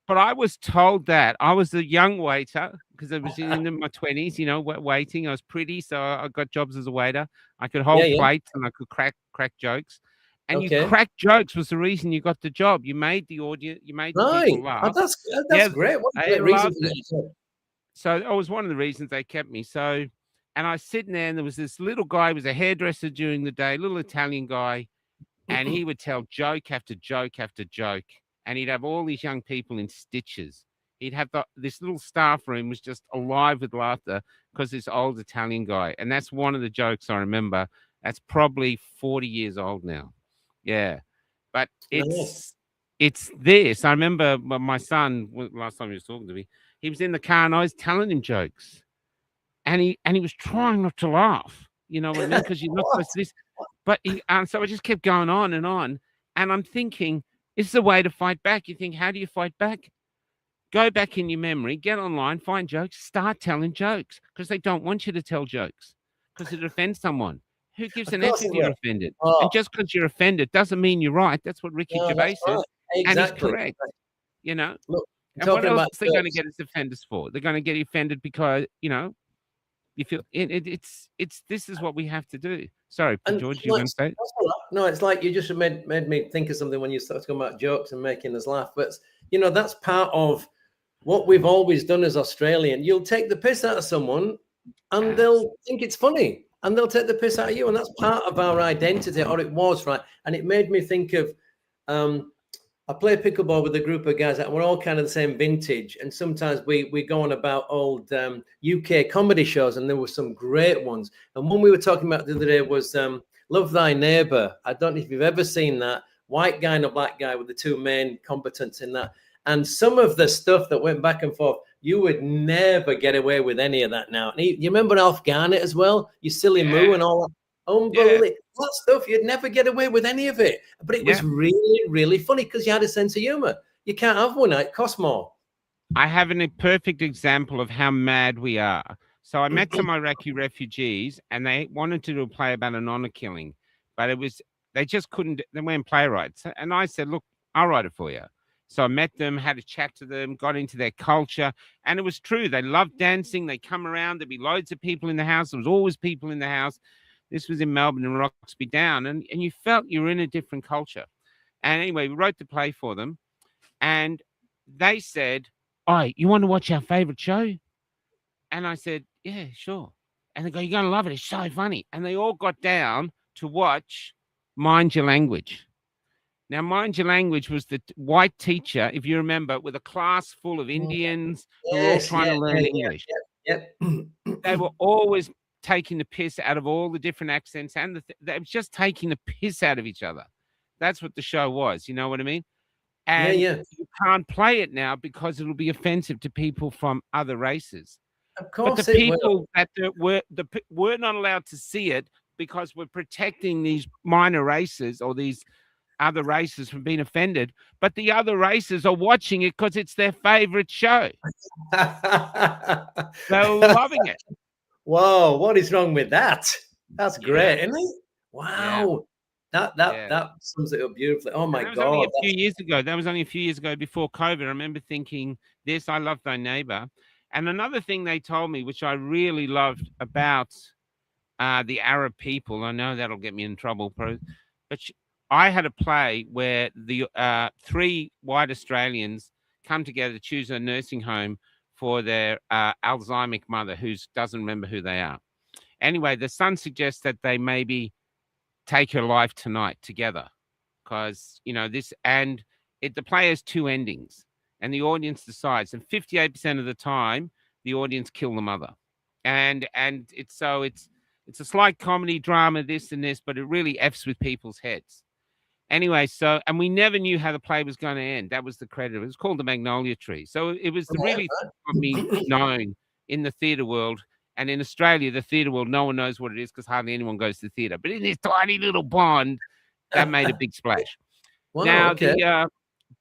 But I was told that. I was a young waiter because I was in my 20s, waiting. I was pretty, so I got jobs as a waiter. I could hold plates and I could crack jokes. And you crack jokes was the reason you got the job. You made the audience, you made the people laugh. That's great. What a great reason for that. So that was one of the reasons they kept me. So, and I was sitting there, and there was this little guy, he was a hairdresser during the day, little Italian guy, and he would tell joke after joke after joke. And he'd have all these young people in stitches. He'd have this little staff room was just alive with laughter because this old Italian guy. And that's one of the jokes I remember. That's probably 40 years old now. Yeah. But it's this. I remember my son, last time he was talking to me, he was in the car and I was telling him jokes. And he was trying not to laugh. You know what I mean? Because you're not supposed to this. But so I just kept going on. And I'm thinking, it's the way to fight back. You think, how do you fight back? Go back in your memory, get online, find jokes, start telling jokes because they don't want you to tell jokes because it offends someone. Who gives an F if you're offended? And just because you're offended doesn't mean you're right. That's what Ricky Gervais says. Exactly. And he's correct. Look, and what else are they going to get us offenders for? They're going to get offended because, you feel it's this is what we have to do. Sorry, George, you want to say? No, it's like you just made me think of something when you started talking about jokes and making us laugh. But that's part of what we've always done as Australian. You'll take the piss out of someone, and they'll think it's funny, and they'll take the piss out of you, and that's part of our identity, or it was, right? And it made me think of. I play pickleball with a group of guys that we're all kind of the same vintage. And sometimes we go on about old UK comedy shows, and there were some great ones. And one we were talking about the other day was Love Thy Neighbor. I don't know if you've ever seen that. White guy and a black guy with the two main combatants in that. And some of the stuff that went back and forth, you would never get away with any of that now. And you remember Alf Garnett as well? You silly moo and all that. Unbelievable. That stuff, you'd never get away with any of it. But it was really, really funny because you had a sense of humor. You can't have one. It costs more. I have a perfect example of how mad we are. So I met some Iraqi refugees, and they wanted to do a play about an honor killing, but they just couldn't. They weren't playwrights. And I said, look, I'll write it for you. So I met them, had a chat to them, got into their culture. And it was true. They loved dancing. They come around. There'd be loads of people in the house. There was always people in the house. This was in Melbourne and Roxby Down. And you felt you were in a different culture. And anyway, we wrote the play for them. And they said, "Oh, you want to watch our favorite show?" And I said, "Yeah, sure." And they go, "You're going to love it. It's so funny." And they all got down to watch Mind Your Language. Now, Mind Your Language was the white teacher, if you remember, with a class full of Indians who were all trying to learn English. They were always taking the piss out of all the different accents, and they were just taking the piss out of each other. That's what the show was. You know what I mean? And you can't play it now because it'll be offensive to people from other races. Of course, but the people that were not allowed to see it because we're protecting these minor races or these other races from being offended. But the other races are watching it because it's their favorite show. They're loving it. Whoa, what is wrong with that? That's great, isn't it? Wow. That sums it up beautifully. Oh my God. Only a few years ago. That was only a few years ago before COVID. I remember thinking this, I Love Thy Neighbor. And another thing they told me, which I really loved about the Arab people, I know that'll get me in trouble, but I had a play where the 3 white Australians come together to choose a nursing home for their Alzheimer's mother who doesn't remember who they are. Anyway, the son suggests that they maybe take her life tonight together because, the play has 2 endings and the audience decides. And 58% of the time, the audience kill the mother. And it's It's a slight comedy drama, this and this, but it really F's with people's heads. Anyway, so, and we never knew how the play was going to end. That was the credit. It was called The Magnolia Tree. So it was the really got me known in the theatre world. And in Australia, the theatre world, no one knows what it is because hardly anyone goes to theatre. But in this tiny little pond, that made a big splash. Wow, Now, okay.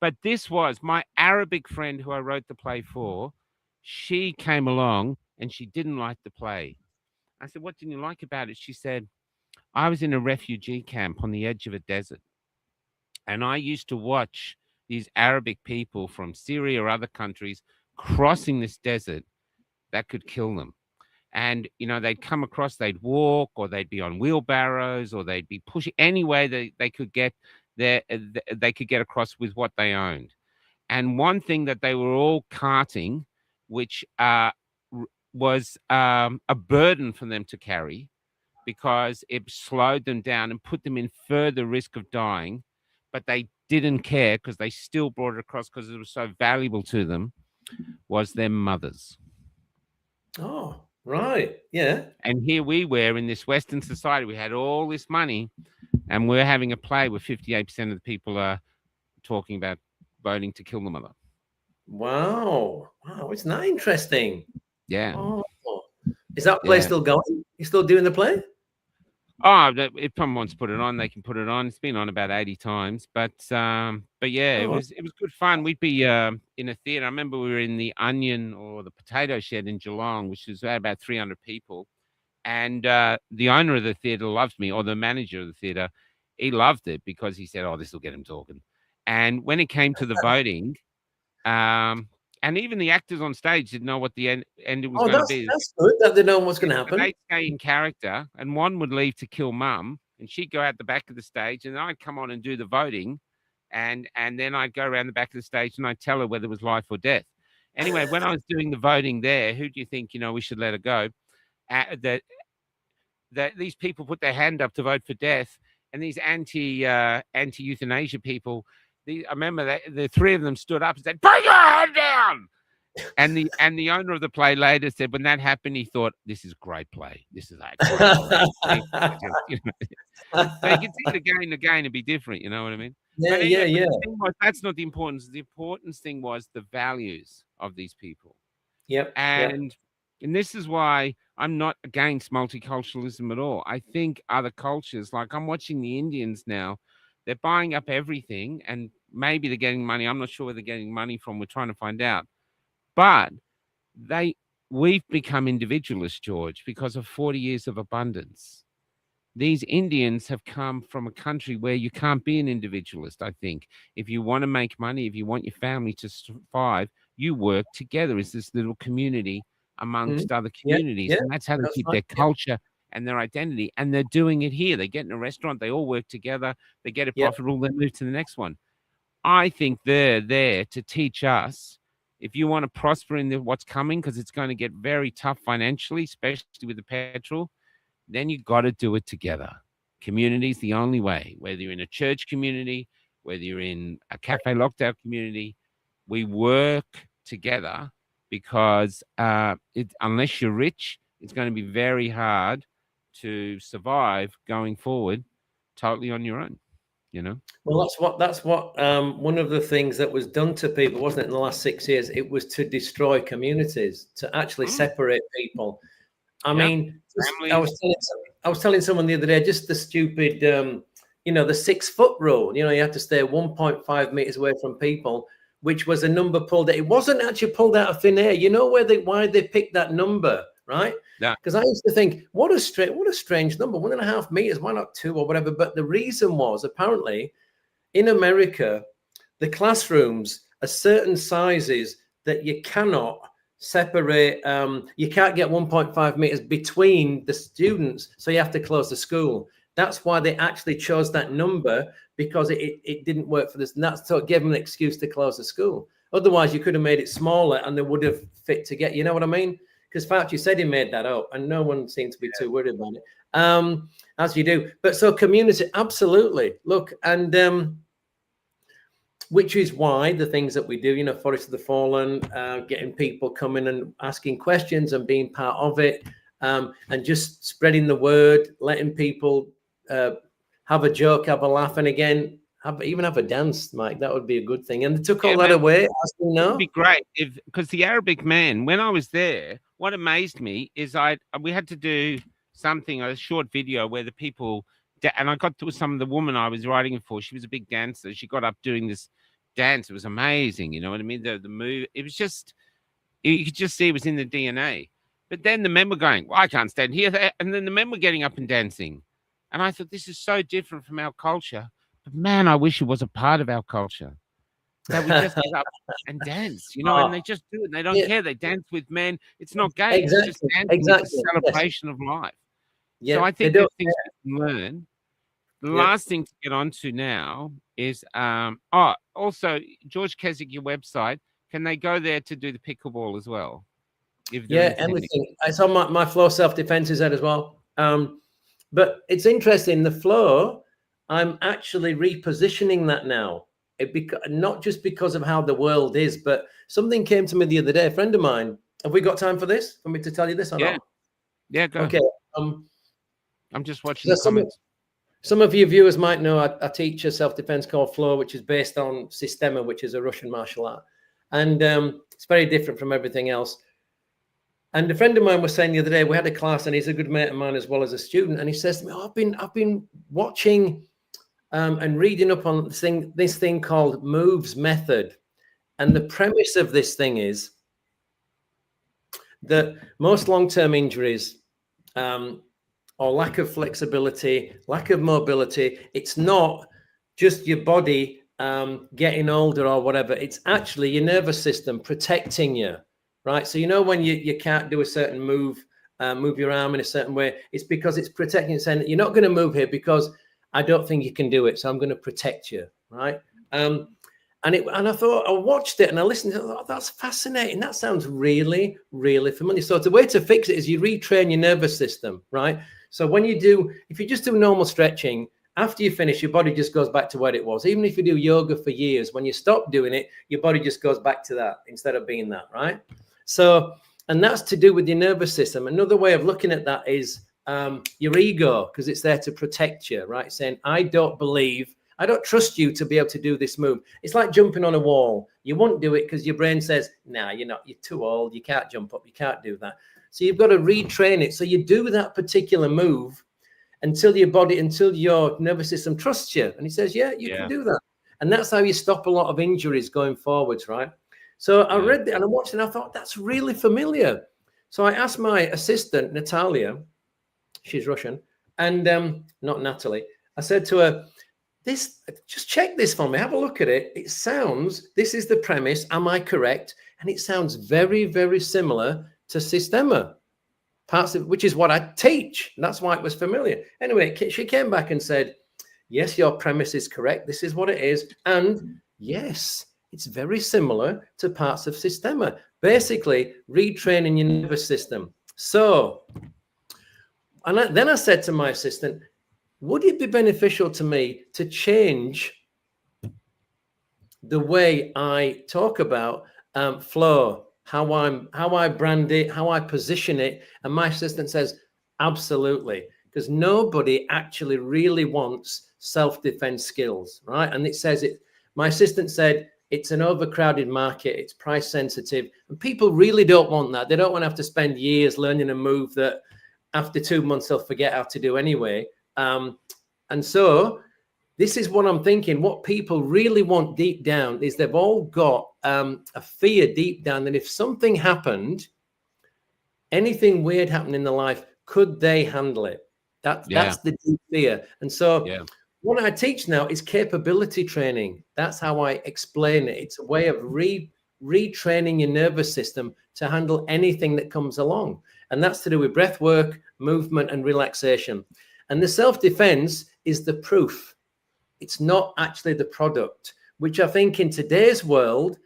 but this was my Arabic friend who I wrote the play for. She came along and she didn't like the play. I said, "What didn't you like about it?" She said, "I was in a refugee camp on the edge of a desert. And I used to watch these Arabic people from Syria or other countries crossing this desert that could kill them. And, you know, they'd come across, they'd walk, or they'd be on wheelbarrows, or they'd be pushing any way they could get there, they could get across with what they owned. And one thing that they were all carting, which was a burden for them to carry because it slowed them down and put them in further risk of dying, but they didn't care because they still brought it across because it was so valuable to them, was their mothers. Oh, right. Yeah. And here we were in this Western society. We had all this money and we're having a play where 58% of the people are talking about voting to kill the mother. Wow. Wow. Isn't that interesting? Yeah. Oh. Is that play still going? You still doing the play? Oh, if someone wants to put it on, they can put it on. It's been on about 80 times, but yeah, it was good fun. We'd be in a theater. I remember we were in the Onion or the Potato Shed in Geelong, which is about 300 people, and the owner of the theater loved me, or the manager of the theater, he loved it because he said, "Oh, this will get him talking." And when it came to the voting, and even the actors on stage didn't know what the ending was going to be. That's good that they know what's going to happen. They'd stay in character, and one would leave to kill mum, and she'd go out the back of the stage, and I'd come on and do the voting, and then I'd go around the back of the stage, and I'd tell her whether it was life or death. Anyway, when I was doing the voting there, who do you think, we should let her go? That these people put their hand up to vote for death, and these anti-euthanasia people, I remember that the three of them stood up and said, "Put your hand down!" And the owner of the play later said, when that happened, he thought, "This is a great play. This is a great play." So you can see it again and again and be different. You know what I mean? Yeah, anyway, yeah. The thing was, that's not the importance. The important thing was the values of these people. Yep. And this is why I'm not against multiculturalism at all. I think other cultures, like I'm watching the Indians now, they're buying up everything, and maybe they're getting money. I'm not sure where they're getting money from. We're trying to find out. But we've become individualists, George, because of 40 years of abundance. These Indians have come from a country where you can't be an individualist, I think. If you want to make money, if you want your family to survive, you work together as this little community amongst other communities. And that's how they keep their culture and their identity. And they're doing it here. They get in a restaurant, they all work together, they get it profitable, they move to the next one. I think they're there to teach us, if you want to prosper in what's coming, because it's going to get very tough financially, especially with the petrol, then you got to do it together. Community is the only way. Whether you're in a church community, whether you're in a cafe lockdown community, we work together because unless you're rich, it's going to be very hard to survive going forward totally on your own. Well, that's what one of the things that was done to people, wasn't it, in the last 6 years? It was to destroy communities, to actually separate people. I mean, I was telling someone the other day, just the stupid, the 6 foot rule. You had to stay 1.5 meters away from people, which was a number pulled. It wasn't actually pulled out of thin air. You know why they picked that number, right? Yeah. Because I used to think, what a strange number, 1.5 meters, why not 2 or whatever? But the reason was, apparently, in America, the classrooms are certain sizes that you cannot separate. You can't get 1.5 meters between the students, so you have to close the school. That's why they actually chose that number, because it didn't work for this. And that's so it gave them an excuse to close the school. Otherwise, you could have made it smaller and they would have fit together. You know what I mean? Because Fauci said he made that up, and no one seems to be too worried about it, as you do. But so community, absolutely. Look, and which is why the things that we do, Forest of the Fallen, getting people coming and asking questions and being part of it, and just spreading the word, letting people have a joke, have a laugh, and again, even have a dance, Mike. That would be a good thing. And they took all that away, as we know. It would be great because the Arabic man, when I was there, what amazed me is we had to do something, a short video where the people, and I got to some of the woman I was writing it for. She was a big dancer. She got up doing this dance. It was amazing. You know what I mean? The move. It was just, you could just see it was in the DNA. But then the men were going, well, I can't stand here. And then the men were getting up and dancing. And I thought, this is so different from our culture. But man, I wish it was a part of our culture. That we just get up and dance, you know, and they just do it. They don't care. They dance with men. It's not gay. Exactly. It's just dancing. It's a celebration of life. Yeah. So I think there's things we can learn. The last thing to get onto now is also George Kesic, your website. Can they go there to do the pickleball as well? Everything. I saw my flow self-defense is that as well. But it's interesting. The flow, I'm actually repositioning that now. Not just because of how the world is, but something came to me the other day. A friend of mine. Have we got time for this? For me to tell you this or not? Yeah, go. Okay. I'm just watching the comments. Some of your viewers might know I teach a self-defense called Flow, which is based on Sistema, which is a Russian martial art. And it's very different from everything else. And a friend of mine was saying the other day, we had a class, and he's a good mate of mine as well as a student. And he says to me, I've been watching and reading up on this thing called Moves Method. And the premise of this thing is that most long-term injuries or lack of flexibility, lack of mobility, it's not just your body getting older or whatever. It's actually your nervous system protecting you, right? So, you know, when you can't do a certain move your arm in a certain way, it's because it's protecting, saying that you're not going to move here because I don't think you can do it, so I'm going to protect you, right? And I thought, I watched it and I listened to it. I thought, that's fascinating. That sounds really, really familiar. So the way to fix it is you retrain your nervous system, right? So if you just do normal stretching, after you finish, your body just goes back to where it was. Even if you do yoga for years, when you stop doing it, your body just goes back to that instead of being that, right? So, and that's to do with your nervous system. Another way of looking at that is your ego, because it's there to protect you, right? Saying, I don't trust you to be able to do this move. It's like jumping on a wall. You won't do it because your brain says, nah, you're too old. You can't jump up. You can't do that. So you've got to retrain it. So you do that particular move until your nervous system trusts you. And he says, yeah, you can do that. And that's how you stop a lot of injuries going forwards, right? So I read it and I watched it and I thought, that's really familiar. So I asked my assistant, Natalia, she's Russian, and not Natalie. I said to her, just check this for me. Have a look at it. This is the premise. Am I correct? And it sounds very, very similar to Sistema, which is what I teach. And that's why it was familiar. Anyway, she came back and said, yes, your premise is correct. This is what it is. And yes, it's very similar to parts of Sistema. Basically, retraining your nervous system. So, then I said to my assistant, would it be beneficial to me to change the way I talk about flow, how I brand it, how I position it? And my assistant says, absolutely, because nobody actually really wants self-defense skills, right? And it says it. My assistant said it's an overcrowded market, it's price sensitive, and people really don't want that. They don't want to have to spend years learning a move that after 2 months they'll forget how to do anyway. And so this is what I'm thinking. What people really want deep down is they've all got a fear deep down that if something happened, anything weird happened in their life, could they handle it? That's the deep fear. And so what I teach now is capability training. That's how I explain it. It's a way of retraining your nervous system to handle anything that comes along. And that's to do with breath work, movement, and relaxation. And the self-defense is the proof. It's not actually the product, which I think in today's world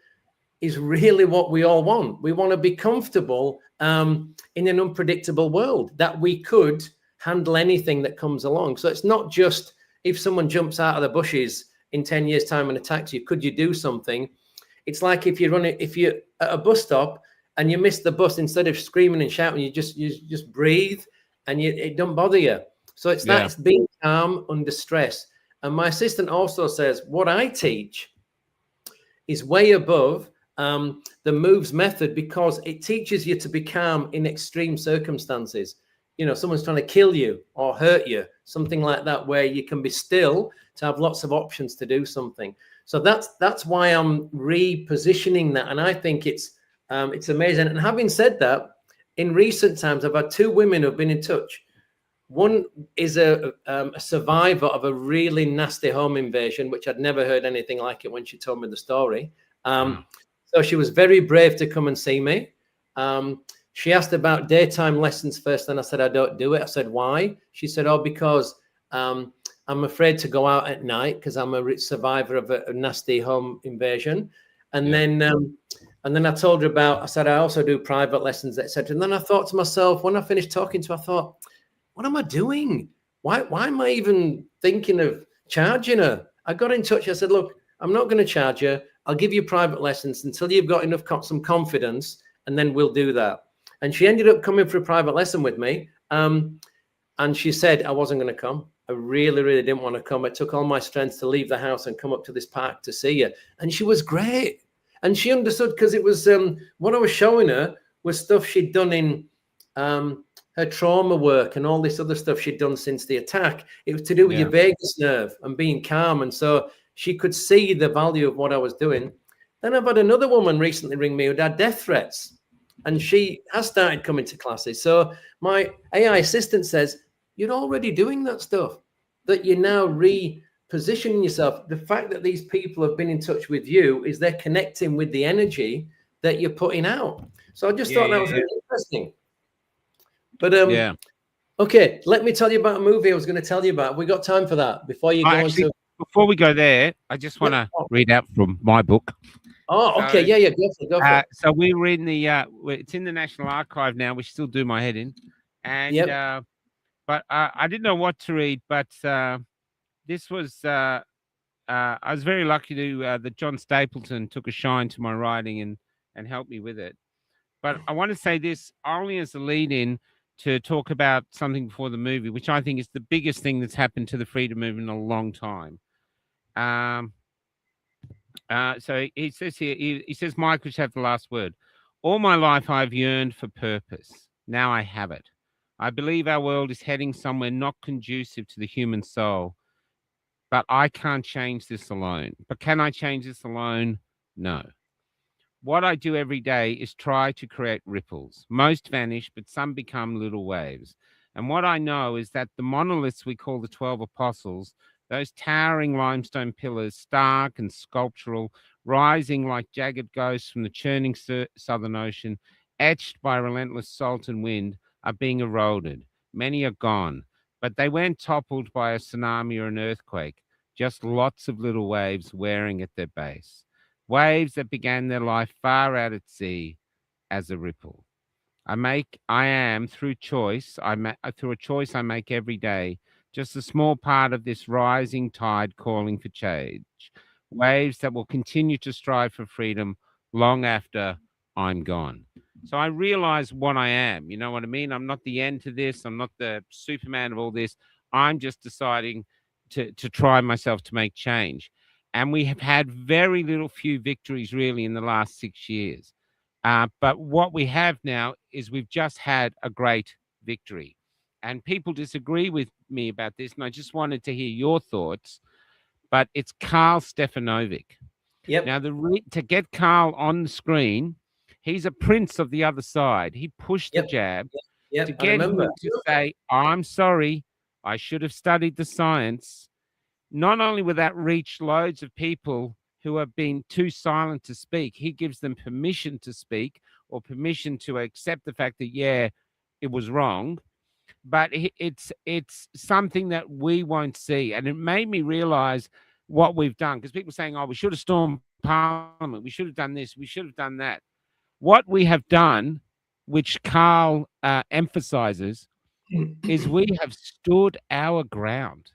is really what we all want. We want to be comfortable in an unpredictable world, that we could handle anything that comes along. So it's not just if someone jumps out of the bushes in 10 years' time and attacks you, could you do something? It's like if you're at a bus stop and you miss the bus, instead of screaming and shouting, you just breathe, and it don't bother you. So it's that, Yeah. it's being calm under stress. And my assistant also says what I teach is way above the moves method, because it teaches you to be calm in extreme circumstances. You know, someone's trying to kill you or hurt you, something like that, where you can be still to have lots of options to do something. So that's why I'm repositioning that, and I think it's amazing. And having said that, in recent times, I've had 2 women who've been in touch. One is a survivor of a really nasty home invasion, which I'd never heard anything like it when she told me the story. So she was very brave to come and see me. She asked about daytime lessons first, and I said, I don't do it. I said, why? She said, oh, because I'm afraid to go out at night because I'm a survivor of a nasty home invasion. And then I told her about, I said, I also do private lessons, etc. And then I thought to myself, when I finished talking to her, I thought, what am I doing? Why am I even thinking of charging her? I got in touch. I said, look, I'm not going to charge you. I'll give you private lessons until you've got enough some confidence, and then we'll do that. And she ended up coming for a private lesson with me. And she said I wasn't going to come. I really, really didn't want to come. It took all my strength to leave the house and come up to this park to see her. And she was great. And she understood, because it was what I was showing her was stuff she'd done in her trauma work and all this other stuff she'd done since the attack. It was to do with your vagus nerve and being calm. And so she could see the value of what I was doing. Then I've had another woman recently ring me who had death threats, and she has started coming to classes. So my AI assistant says, you're already doing that stuff, that you're now repositioning yourself. The fact that these people have been in touch with you is they're connecting with the energy that you're putting out. So I just thought that was really interesting. But okay, let me tell you about a movie I was going to tell you about. We got time for that before you go into. Before we go there, I just want to read out from my book. Oh, okay, yeah, go for it. So we were in the it's in the National Archive now. We still do my head in, and but I didn't know what to read. But this was I was very lucky to that John Stapleton took a shine to my writing and helped me with it. But I want to say this only as a lead in to talk about something before the movie, which I think is the biggest thing that's happened to the freedom movement in a long time. So he says here, he says, Michael should have the last word. All my life I've yearned for purpose. Now I have it. I believe our world is heading somewhere not conducive to the human soul, but I can't change this alone. But can I change this alone? No. What I do every day is try to create ripples. Most vanish, but some become little waves. And what I know is that the monoliths we call the 12 apostles, those towering limestone pillars, stark and sculptural, rising like jagged ghosts from the churning Southern Ocean, etched by relentless salt and wind, are being eroded. Many are gone, but they weren't toppled by a tsunami or an earthquake, just lots of little waves wearing at their base. Waves that began their life far out at sea as a ripple. I am through a choice I make every day, just a small part of this rising tide calling for change. Waves that will continue to strive for freedom long after I'm gone. So I realize what I am. You know what I mean? I'm not the end to this. I'm not the Superman of all this. I'm just deciding to try myself to make change. And we have had very few victories really in the last 6 years. But what we have now is we've just had a great victory. And people disagree with me about this, and I just wanted to hear your thoughts. But it's Carl Stefanovic. Yep. Now, to get Carl on the screen, he's a prince of the other side. He pushed the jab to get him to say, I'm sorry, I should have studied the science. Not only will that reach loads of people who have been too silent to speak, he gives them permission to speak or permission to accept the fact that, yeah, it was wrong. But it's something that we won't see. And it made me realize what we've done, because people are saying, oh, we should have stormed Parliament. We should have done this. We should have done that. What we have done, which Carl emphasizes, is we have stood our ground.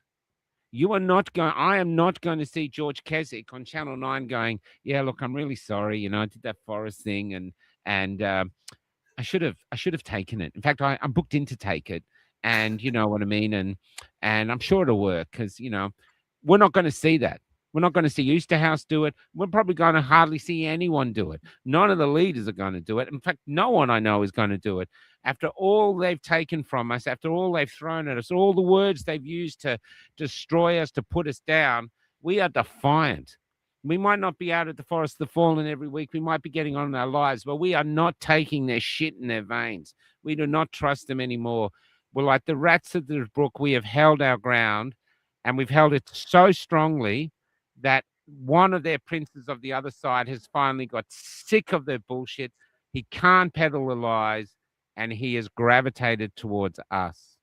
I am not going to see George Kesic on Channel 9 going, yeah, look, I'm really sorry. You know, I did that forest thing and And I should have taken it. In fact, I'm booked in to take it, and you know what I mean. And I'm sure it'll work because we're not going to see that. We're not going to see Eustahouse do it. We're probably going to hardly see anyone do it. None of the leaders are going to do it. In fact, no one I know is going to do it. After all they've taken from us, after all they've thrown at us, all the words they've used to destroy us, to put us down, we are defiant. We might not be out at the Forest of the Fallen every week. We might be getting on in our lives, but we are not taking their shit in their veins. We do not trust them anymore. We're like the rats of the brook. We have held our ground, and we've held it so strongly that one of their princes of the other side has finally got sick of their bullshit. He can't peddle the lies, and he has gravitated towards us.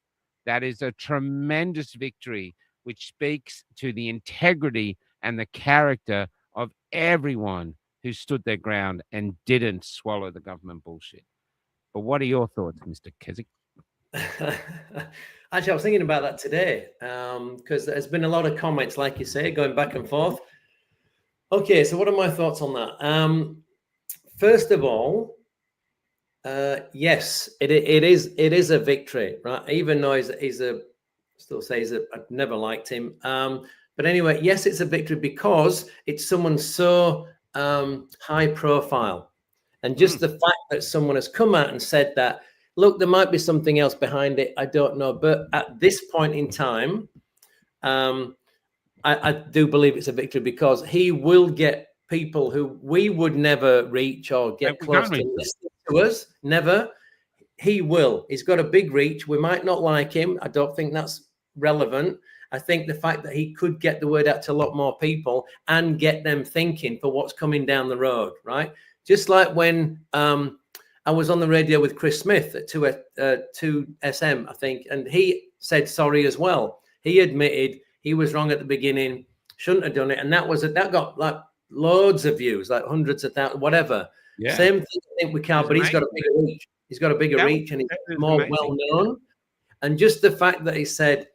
That is a tremendous victory, which speaks to the integrity and the character of everyone who stood their ground and didn't swallow the government bullshit. But what are your thoughts, Mr. Kesic? Actually, I was thinking about that today because there's been a lot of comments, like you say, going back and forth. Okay, so what are my thoughts on that? First of all, yes, it is a victory, right? Even though I've never liked him. But anyway, yes, it's a victory because it's someone so high profile. And just the fact that someone has come out and said that, look, there might be something else behind it. I don't know. But at this point in time, I do believe it's a victory because he will get people who we would never reach or get close to listening to us. Never. He will. He's got a big reach. We might not like him. I don't think that's relevant. I think the fact that he could get the word out to a lot more people and get them thinking for what's coming down the road, right? Just like when I was on the radio with Chris Smith at 2SM, I think, and he said sorry as well. He admitted he was wrong at the beginning, shouldn't have done it, and that got like loads of views, like hundreds of thousands, whatever. Yeah. Same thing I think with Carl, but he's got a bigger reach. He's got a bigger reach, and he's more well known. And just the fact that he said,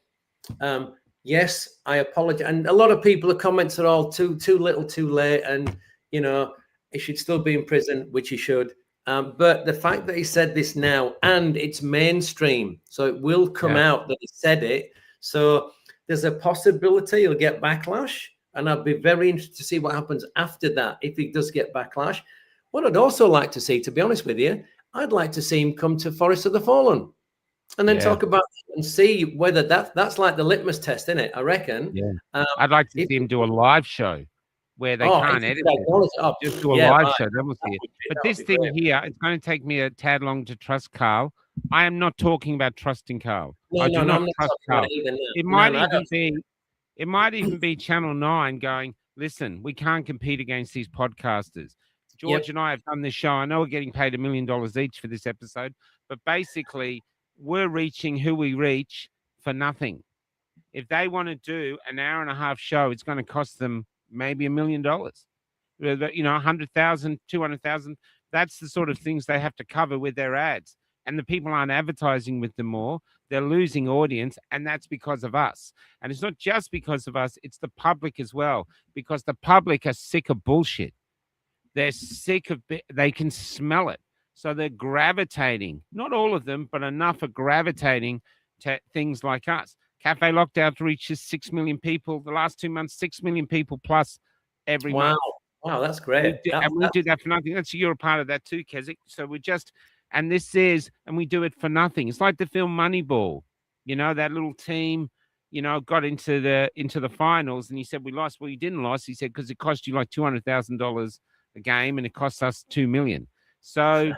yes, I apologize. And a lot of people, the comments are all too little, too late, and he should still be in prison, which he should. But the fact that he said this now, and it's mainstream, so it will come out that he said it. So there's a possibility he'll get backlash, and I'd be very interested to see what happens after that if he does get backlash. What I'd also like to see, to be honest with you, I'd like to see him come to Forest of the Fallen and then talk about it and see whether that's like the litmus test, isn't it? I reckon. Yeah. I'd like to see him do a live show where they can't edit it. Just do a live show. Then we'll see it. But this thing here, it's going to take me a tad long to trust Carl. I am not talking about trusting Carl. I do not trust Carl. It might even be Channel 9 going, listen, we can't compete against these podcasters. George and I have done this show. I know we're getting paid $1 million each for this episode, but basically we're reaching who we reach for nothing. If they want to do an hour-and-a-half show, it's going to cost them maybe $1 million. 100,000, 200,000. That's the sort of things they have to cover with their ads. And the people aren't advertising with them more. They're losing audience, and that's because of us. And it's not just because of us, it's the public as well, because the public are sick of bullshit. They're sick of they can smell it. So they're gravitating, not all of them, but enough are gravitating to things like us. Cafe Lockdown reaches 6 million people. The last 2 months, 6 million people plus every month. Wow, that's great. We do that for nothing. You're a part of that too, Kesic. So we just, and we do it for nothing. It's like the film Moneyball. That little team, got into the finals, and he said, we lost. Well, you didn't lose. He said, because it cost you like $200,000 a game, and it cost us $2 million. So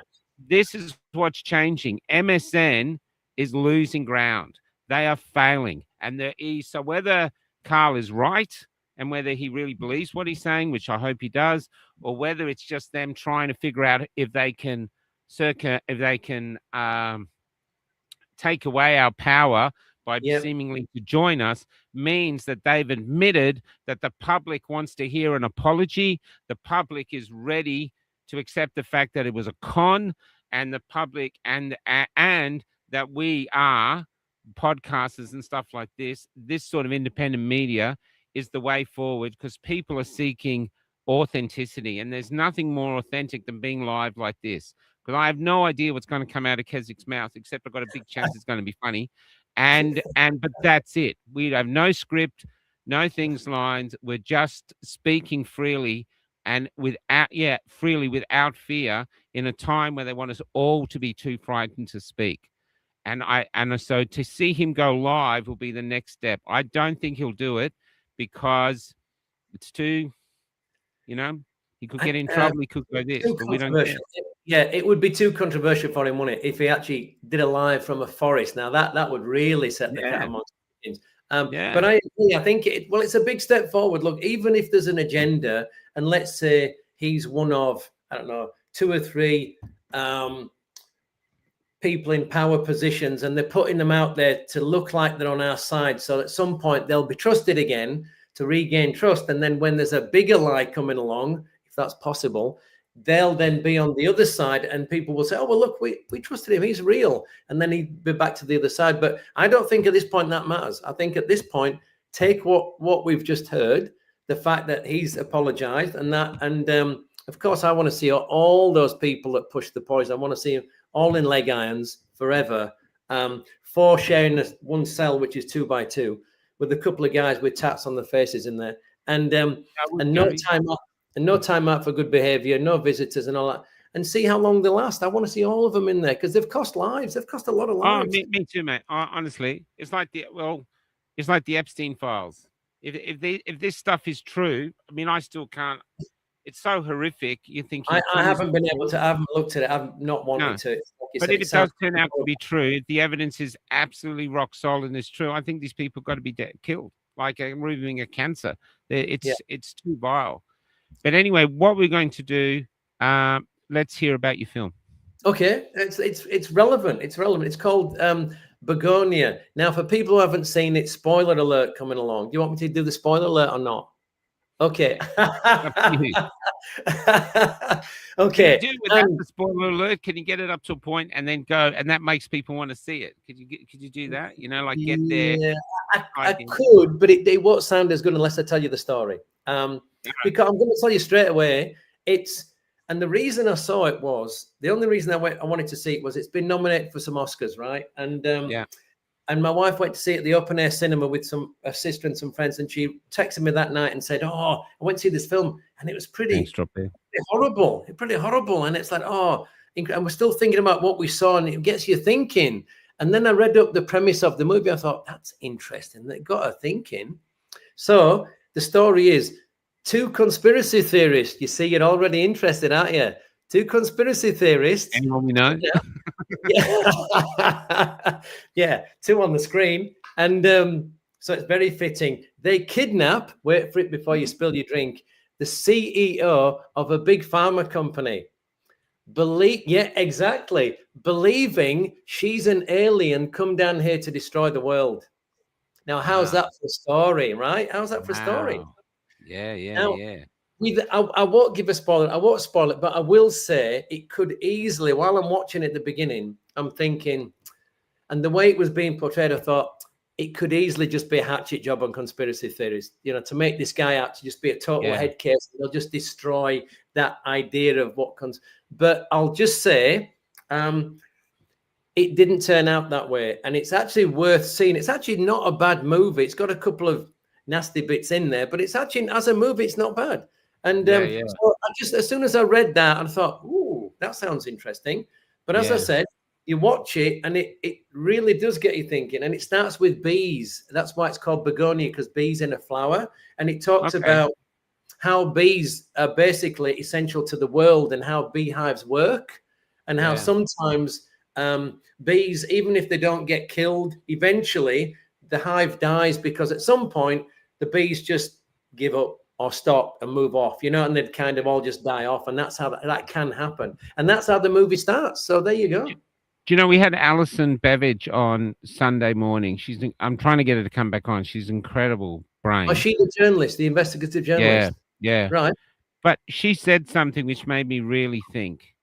this is what's changing. MSN is losing ground. They are failing. And so whether Carl is right and whether he really believes what he's saying, which I hope he does, or whether it's just them trying to figure out if they can take away our power by seemingly to join us, means that they've admitted that the public wants to hear an apology. The public is ready to accept the fact that it was a con, and the public and that we are podcasters and stuff like this sort of independent media is the way forward, because people are seeking authenticity, and there's nothing more authentic than being live like this. Because I have no idea what's going to come out of Kesic's mouth, except I've got a big chance it's going to be funny. But that's it. We have no script, no things lines. We're just speaking freely and freely without fear in a time where they want us all to be too frightened to speak. So to see him go live will be the next step. I don't think he'll do it because it's too, he could get in trouble. He could go this, but we don't care. Yeah, it would be too controversial for him, wouldn't it, if he actually did a live from a forest? Now that would really set the cat amongst things. But I agree. I think it's a big step forward. Look, even if there's an agenda, and let's say he's one of, I don't know, 2 or 3 people in power positions, and they're putting them out there to look like they're on our side, so at some point they'll be trusted again to regain trust. And then when there's a bigger lie coming along, if that's possible, they'll then be on the other side, and people will say, oh, well, look, we trusted him, he's real. And then he'd be back to the other side. But I don't think at this point that matters. I think at this point, take what we've just heard, the fact that he's apologized, and of course, I want to see all those people that push the poison. I want to see them all in leg irons forever, 4 sharing one cell, which is 2 by 2, with a couple of guys with tats on their faces in there, and no time out for good behavior, no visitors and all that, and see how long they last. I want to see all of them in there because they've cost lives. They've cost a lot of lives. Oh, me too, mate. Honestly, it's like the Epstein files. If this stuff is true, I mean, I still can't. It's so horrific. You think I haven't been able to. I haven't looked at it. I've not wanted to. But if it does turn out to be true, if the evidence is absolutely rock solid and it's true, I think these people got to be killed, like removing a cancer. It's too vile. But anyway, what we're going to do, let's hear about your film. Okay, it's relevant. It's relevant. It's called Begonia. Now, for people who haven't seen it, spoiler alert coming along. Do you want me to do the spoiler alert or not? Okay. Okay. Can you do without the spoiler alert? Can you get it up to a point and then go, and that makes people want to see it? Could you do that? Like get there. Yeah, I could, but it won't sound as good unless I tell you the story. Because I'm going to tell you straight away. And the reason I saw it was, the only reason I wanted to see it was it's been nominated for some Oscars, right? And my wife went to see it at the open air cinema with a sister and some friends, and she texted me that night and said, "Oh, I went to see this film, and it was pretty horrible, pretty horrible." And it's like, and we're still thinking about what we saw, and it gets you thinking. And then I read up the premise of the movie. I thought, that's interesting. That got her thinking. So the story is 2 conspiracy theorists. You see, you're already interested, aren't you? 2 conspiracy theorists. Anyone we know? Yeah, 2 on the screen. And so it's very fitting. They kidnap, wait for it before you spill your drink, the CEO of a big pharma company. Exactly. Believing she's an alien come down here to destroy the world. Now, how's that for a story, right? How's that for a story? Yeah. I won't give a spoiler. I won't spoil it, but I will say it could easily, while I'm watching it at the beginning, I'm thinking, and the way it was being portrayed, I thought it could easily just be a hatchet job on conspiracy theories, to make this guy out to just be a total head case. They'll just destroy that idea of what comes. But I'll just say, it didn't turn out that way. And it's actually worth seeing. It's actually not a bad movie. It's got a couple of nasty bits in there, but it's actually, as a movie, it's not bad. And so I just, as soon as I read that, I thought, ooh, that sounds interesting. But as I said, you watch it and it really does get you thinking. And it starts with bees. That's why it's called Begonia, because bees in a flower. And it talks about how bees are basically essential to the world and how beehives work, and how sometimes bees, even if they don't get killed, eventually the hive dies because at some point the bees just give up or stop and move off, and they'd kind of all just die off. And that's how that can happen. And that's how the movie starts. So there you go. Do you know, we had Alison Beveridge on Sunday morning. I'm trying to get her to come back on. She's incredible brain. Oh, she's the journalist, the investigative journalist. Yeah. Right. But she said something which made me really think.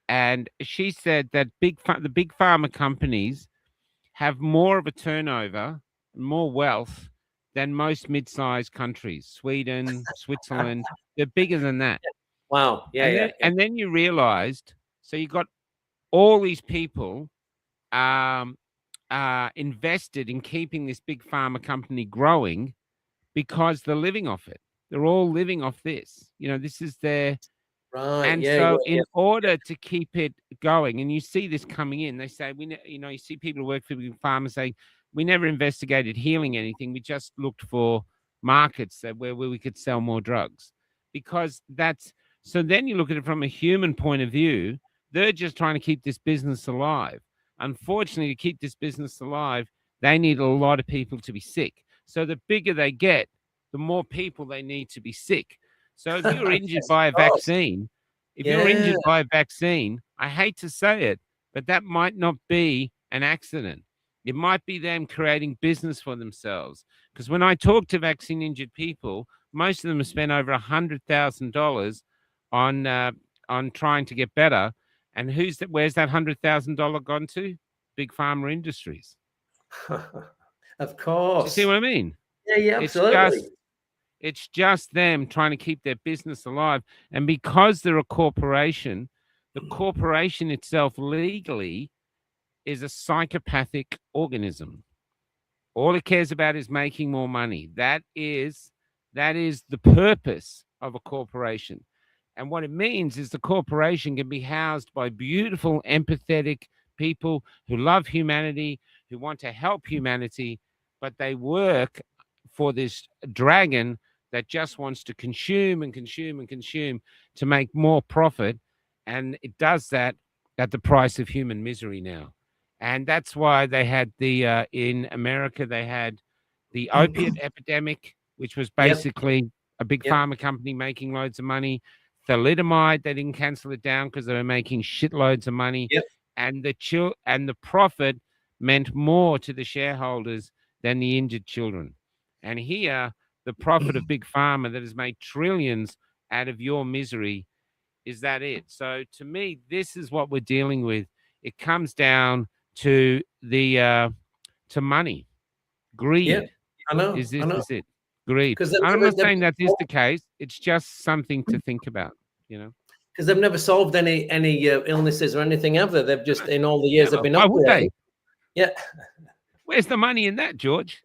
And she said that the big pharma companies have more of a turnover, more wealth than most mid-sized countries. Sweden, Switzerland, they're bigger than that. Wow. Yeah, yeah, yeah. And then you realized, so you got all these people invested in keeping this big pharma company growing because they're living off it. They're all living off this. You know, this is their. Right. And Yeah, so, yeah, in order to keep it going, and you see this coming in, they say, you see people who work for big pharma saying, we never investigated healing anything. We just looked for markets where we could sell more drugs, because that's. So then you look at it from a human point of view. They're just trying to keep this business alive. Unfortunately, to keep this business alive, they need a lot of people to be sick. So the bigger they get, the more people they need to be sick. So if you're injured Yes, by a of course. vaccine, Yeah. I hate to say it, but that might not be an accident. It might be them creating business for themselves. Because when I talk to vaccine injured people, most of them have spent over $100,000 on trying to get better. And where's that $100,000 gone to? Big pharma industries. Of Do course. you see what I mean? Yeah, yeah, absolutely. It's just them trying to keep their business alive. And because they're a corporation, the corporation itself legally is a psychopathic organism. All it cares about is making more money. That is the purpose of a corporation. And what it means is the corporation can be housed by beautiful, empathetic people who love humanity, who want to help humanity, but they work for this dragon that just wants to consume and consume and consume to make more profit. And it does that at the price of human misery now. And that's why they had in America, they had the opiate epidemic, which was basically a big pharma company making loads of money. Thalidomide, they didn't cancel it down because they were making shitloads of money. And the profit meant more to the shareholders than the injured children. And here, the profit of big pharma that has made trillions out of your misery, is that it? So to me, this is what we're dealing with. It comes down to to money, greed. Yeah, I know. Is know. it? Greed. I'm not saying that is the case. It's just something to think about, you know. Because they've never solved any illnesses or anything, have they? They've just, in all the years they've been Why would they? Yeah. Where's the money in that, George?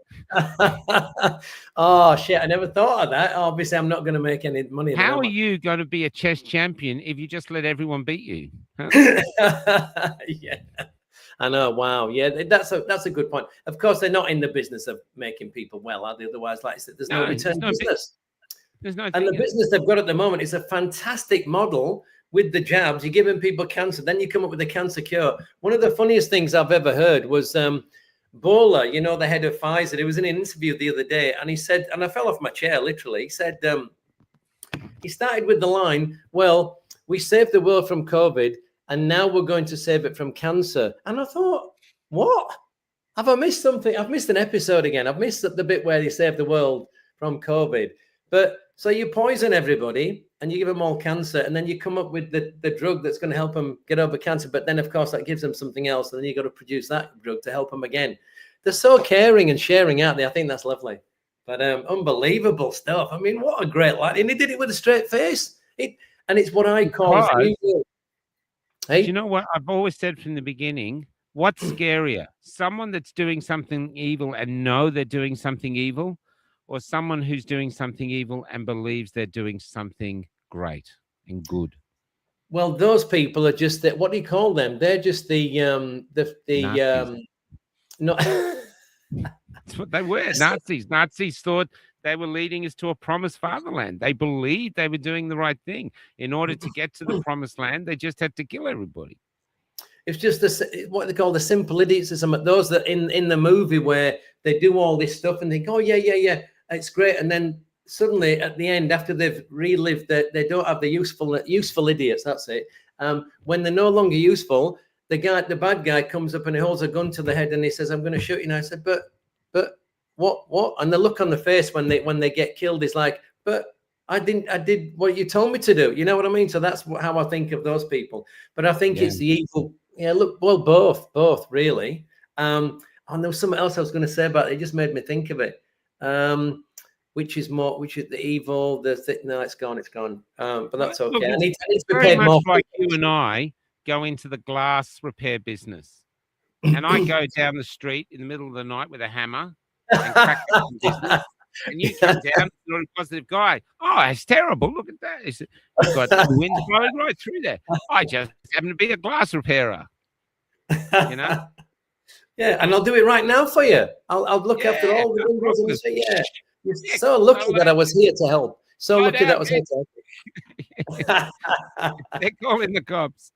Oh shit! I never thought of that. Obviously, I'm not going to make any money. How are you going to be a chess champion if you just let everyone beat you? Huh? Yeah, I know. Wow. Yeah, that's a good point. Of course, they're not in the business of making people well, are they? Otherwise, like I said, there's no return business. There's no. And the business they've got at the moment is a fantastic model. With the jabs, you're giving people cancer, then you come up with a cancer cure. One of the funniest things I've ever heard was Bola, you know, the head of Pfizer. He was in an interview the other day, and he said, and I fell off my chair literally. He said, he started with the line, "Well, we saved the world from COVID, and now we're going to save it from cancer." And I thought, what? Have I missed something? I've missed an episode again. I've missed the bit where they saved the world from COVID. But so you poison everybody and you give them all cancer, and then you come up with the drug that's going to help them get over cancer. But then, of course, that gives them something else, and then you got to produce that drug to help them again. They're so caring and sharing out there. I think that's lovely. But unbelievable stuff. I mean, what a great lad. And he did it with a straight face. And it's what I call... Hey? Do you know what I've always said from the beginning? What's scarier? Someone that's doing something evil and know they're doing something evil, or someone who's doing something evil and believes they're doing something great and good? Well, those people are just that. What do you call them? They're just the no. That's what they were. Nazis. Nazis thought they were leading us to a promised fatherland. They believed they were doing the right thing. In order to get to the promised land, they just had to kill everybody. It's just what they call the simple idiots. Those that in the movie where they do all this stuff and they go, yeah, it's great, and then suddenly at the end, after they've relived that, they don't have the useful idiots. That's it. When they're no longer useful, the bad guy comes up and he holds a gun to the head and he says, "I'm going to shoot you." And I said, but what? And the look on the face when they get killed is like, but I did what you told me to do. You know what I mean? So that's how I think of those people. But I think it's the evil. Yeah, look, well, both really. And there was something else I was going to say about it. It just made me think of it. Which is the evil? No, it's gone. But that's Look, okay. I need to be very paid much more. like you and I go into the glass repair business, and I go down the street in the middle of the night with a hammer and crack up some business. And you come down, you're a positive guy. Oh, it's terrible. Look at that. You've got the wind blowing right through there. I just happen to be a glass repairer. You know? Yeah, and I'll do it right now for you. I'll look after all the windows and say, yeah. You're so lucky that I was here to help. So lucky that I was here to help. They're calling the cops.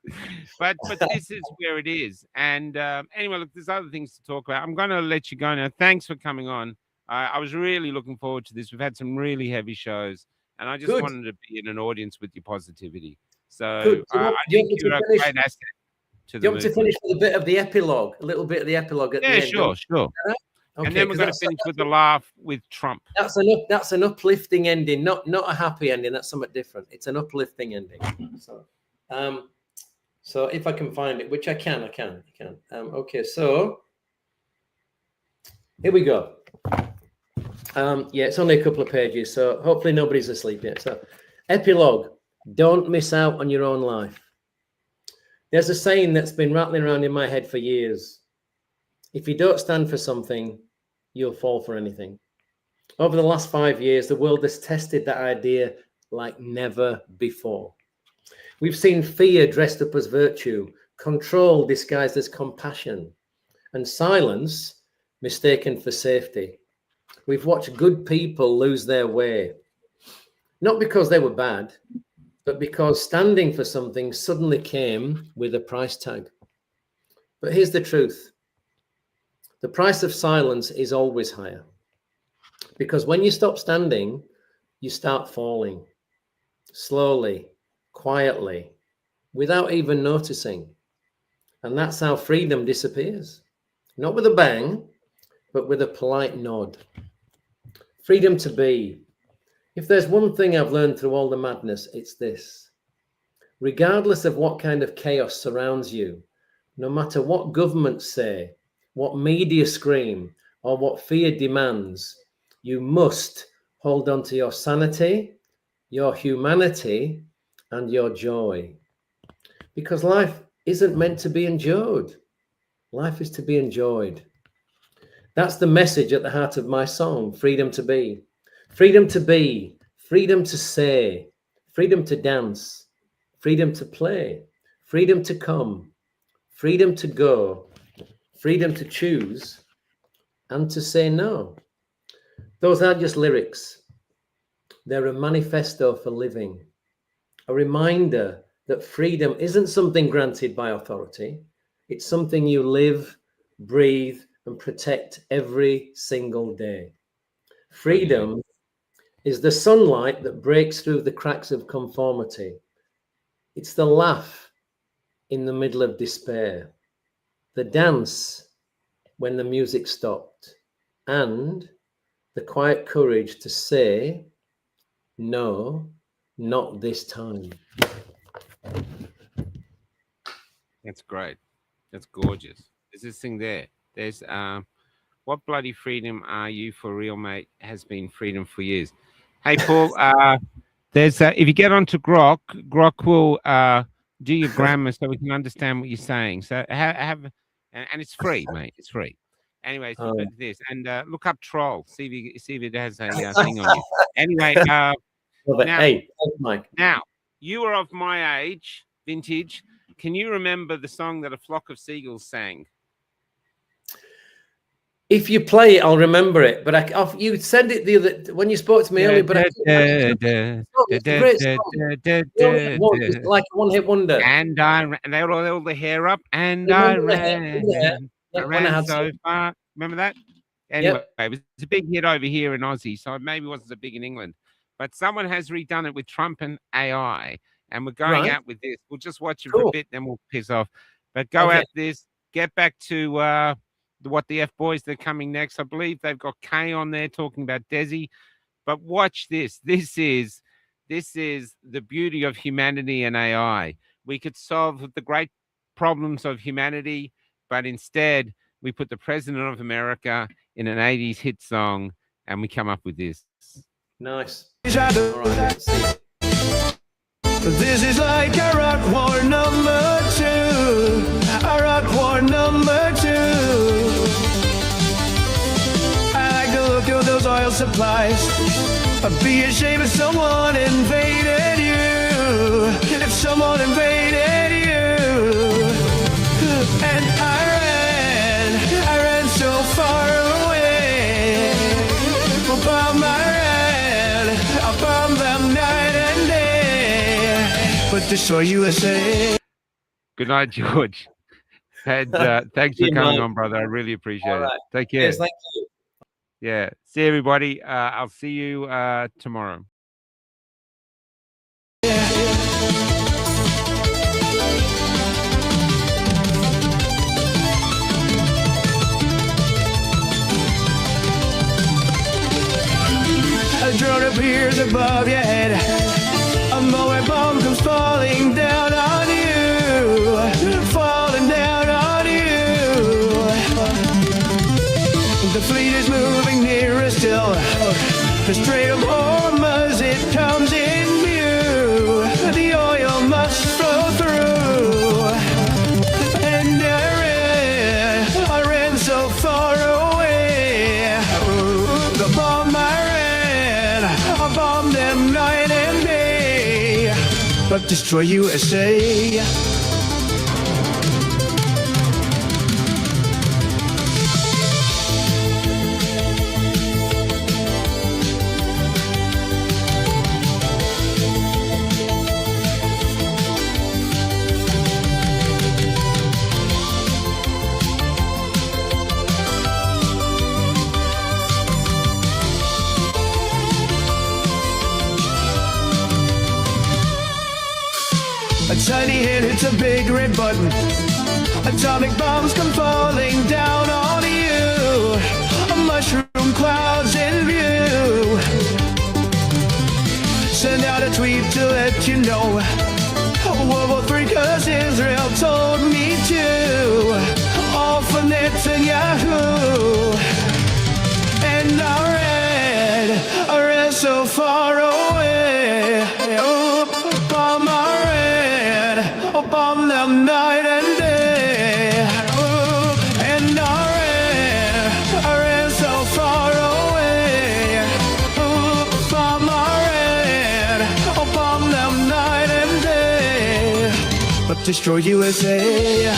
But this is where it is. And anyway, look, there's other things to talk about. I'm going to let you go now. Thanks for coming on. I was really looking forward to this. We've had some really heavy shows, and I just wanted to be in an audience with your positivity. So I think you're a great asset to the movement. Do you want to finish with a bit of the epilogue? A little bit of the epilogue at the end? Sure. Okay, and then we're going to finish with the laugh with Trump. That's an uplifting ending, not a happy ending. That's something different. It's an uplifting ending. So if I can find it, which I can. Okay, so here we go. It's only a couple of pages, so hopefully nobody's asleep yet. So, epilogue: don't miss out on your own life. There's a saying that's been rattling around in my head for years. If you don't stand for something, you'll fall for anything. Over the last 5 years, the world has tested that idea like never before. We've seen fear dressed up as virtue, control disguised as compassion, and silence mistaken for safety. We've watched good people lose their way, not because they were bad, but because standing for something suddenly came with a price tag. But here's the truth. The price of silence is always higher, because when you stop standing, you start falling slowly, quietly, without even noticing. And that's how freedom disappears. Not with a bang, but with a polite nod. Freedom to be. If there's one thing I've learned through all the madness, it's this. Regardless of what kind of chaos surrounds you, no matter what governments say, what media scream, or what fear demands, you must hold on to your sanity, your humanity, and your joy. Because life isn't meant to be endured. Life is to be enjoyed. That's the message at the heart of my song, Freedom to Be. Freedom to be, freedom to say, freedom to dance, freedom to play, freedom to come, freedom to go, freedom to choose, and to say no. Those aren't just lyrics. They're a manifesto for living, a reminder that freedom isn't something granted by authority. It's something you live, breathe, and protect every single day. Freedom is the sunlight that breaks through the cracks of conformity. It's the laugh in the middle of despair, the dance when the music stopped, and the quiet courage to say, no, not this time. That's great. That's gorgeous. There's this thing there. There's what bloody freedom are you for real, mate? Has been freedom for years. Hey, Paul. There's if you get onto Grok will do your grammar so we can understand what you're saying. So have and it's free, mate. It's free. Anyways, this and look up troll. See if it has a thing on you. Anyway, now, hey, Mike. Now you are of my age, vintage. Can you remember the song that a flock of seagulls sang? If you play it, I'll remember it. But you said it the other when you spoke to me earlier. But it's a great song. It's like a one-hit wonder. And they all the hair up, and I ran so far. Remember that? Anyway, it was a big hit over here in Aussie, so maybe it wasn't so big in England. But someone has redone it with Trump and AI, and we're going out with this. We'll just watch it for a bit, then we'll piss off. But go at this. Get back to what the F boys, they're coming next. I believe they've got Kay on there talking about Desi. But watch this. This is the beauty of humanity and AI. We could solve the great problems of humanity, but instead we put the president of America in an 80s hit song and we come up with this. Nice. All right, let's see. This is like a rock war number 2. A rock war number 2. I like to look at those oil supplies. I'd be ashamed if someone invaded you. If someone invaded you. And I ran so far away. Above my ran, above them night and day. But destroy USA. Good night, George. And thanks for coming on, brother. I really appreciate it. Take care. Yes, thank you. Yeah. See everybody. I'll see you tomorrow. A drone appears above your head. A moment bomb comes falling down on you. Falling down on you. The fleet is moving nearer still. The Strait of Hormuz, it comes in view. The oil must flow through. And I ran so far away. The bomb I bomb them night and day. But destroy USA. A tiny hit hits a big red button. Atomic bombs come falling down on you. Mushroom clouds in view. Send out a tweet to let you know. World War III, 'cause Israel told me to. All for Netanyahu. And I ran so far away. Bomb bomb them night and day. And I ran so far away. Bomb bomb them night and day. But destroy USA.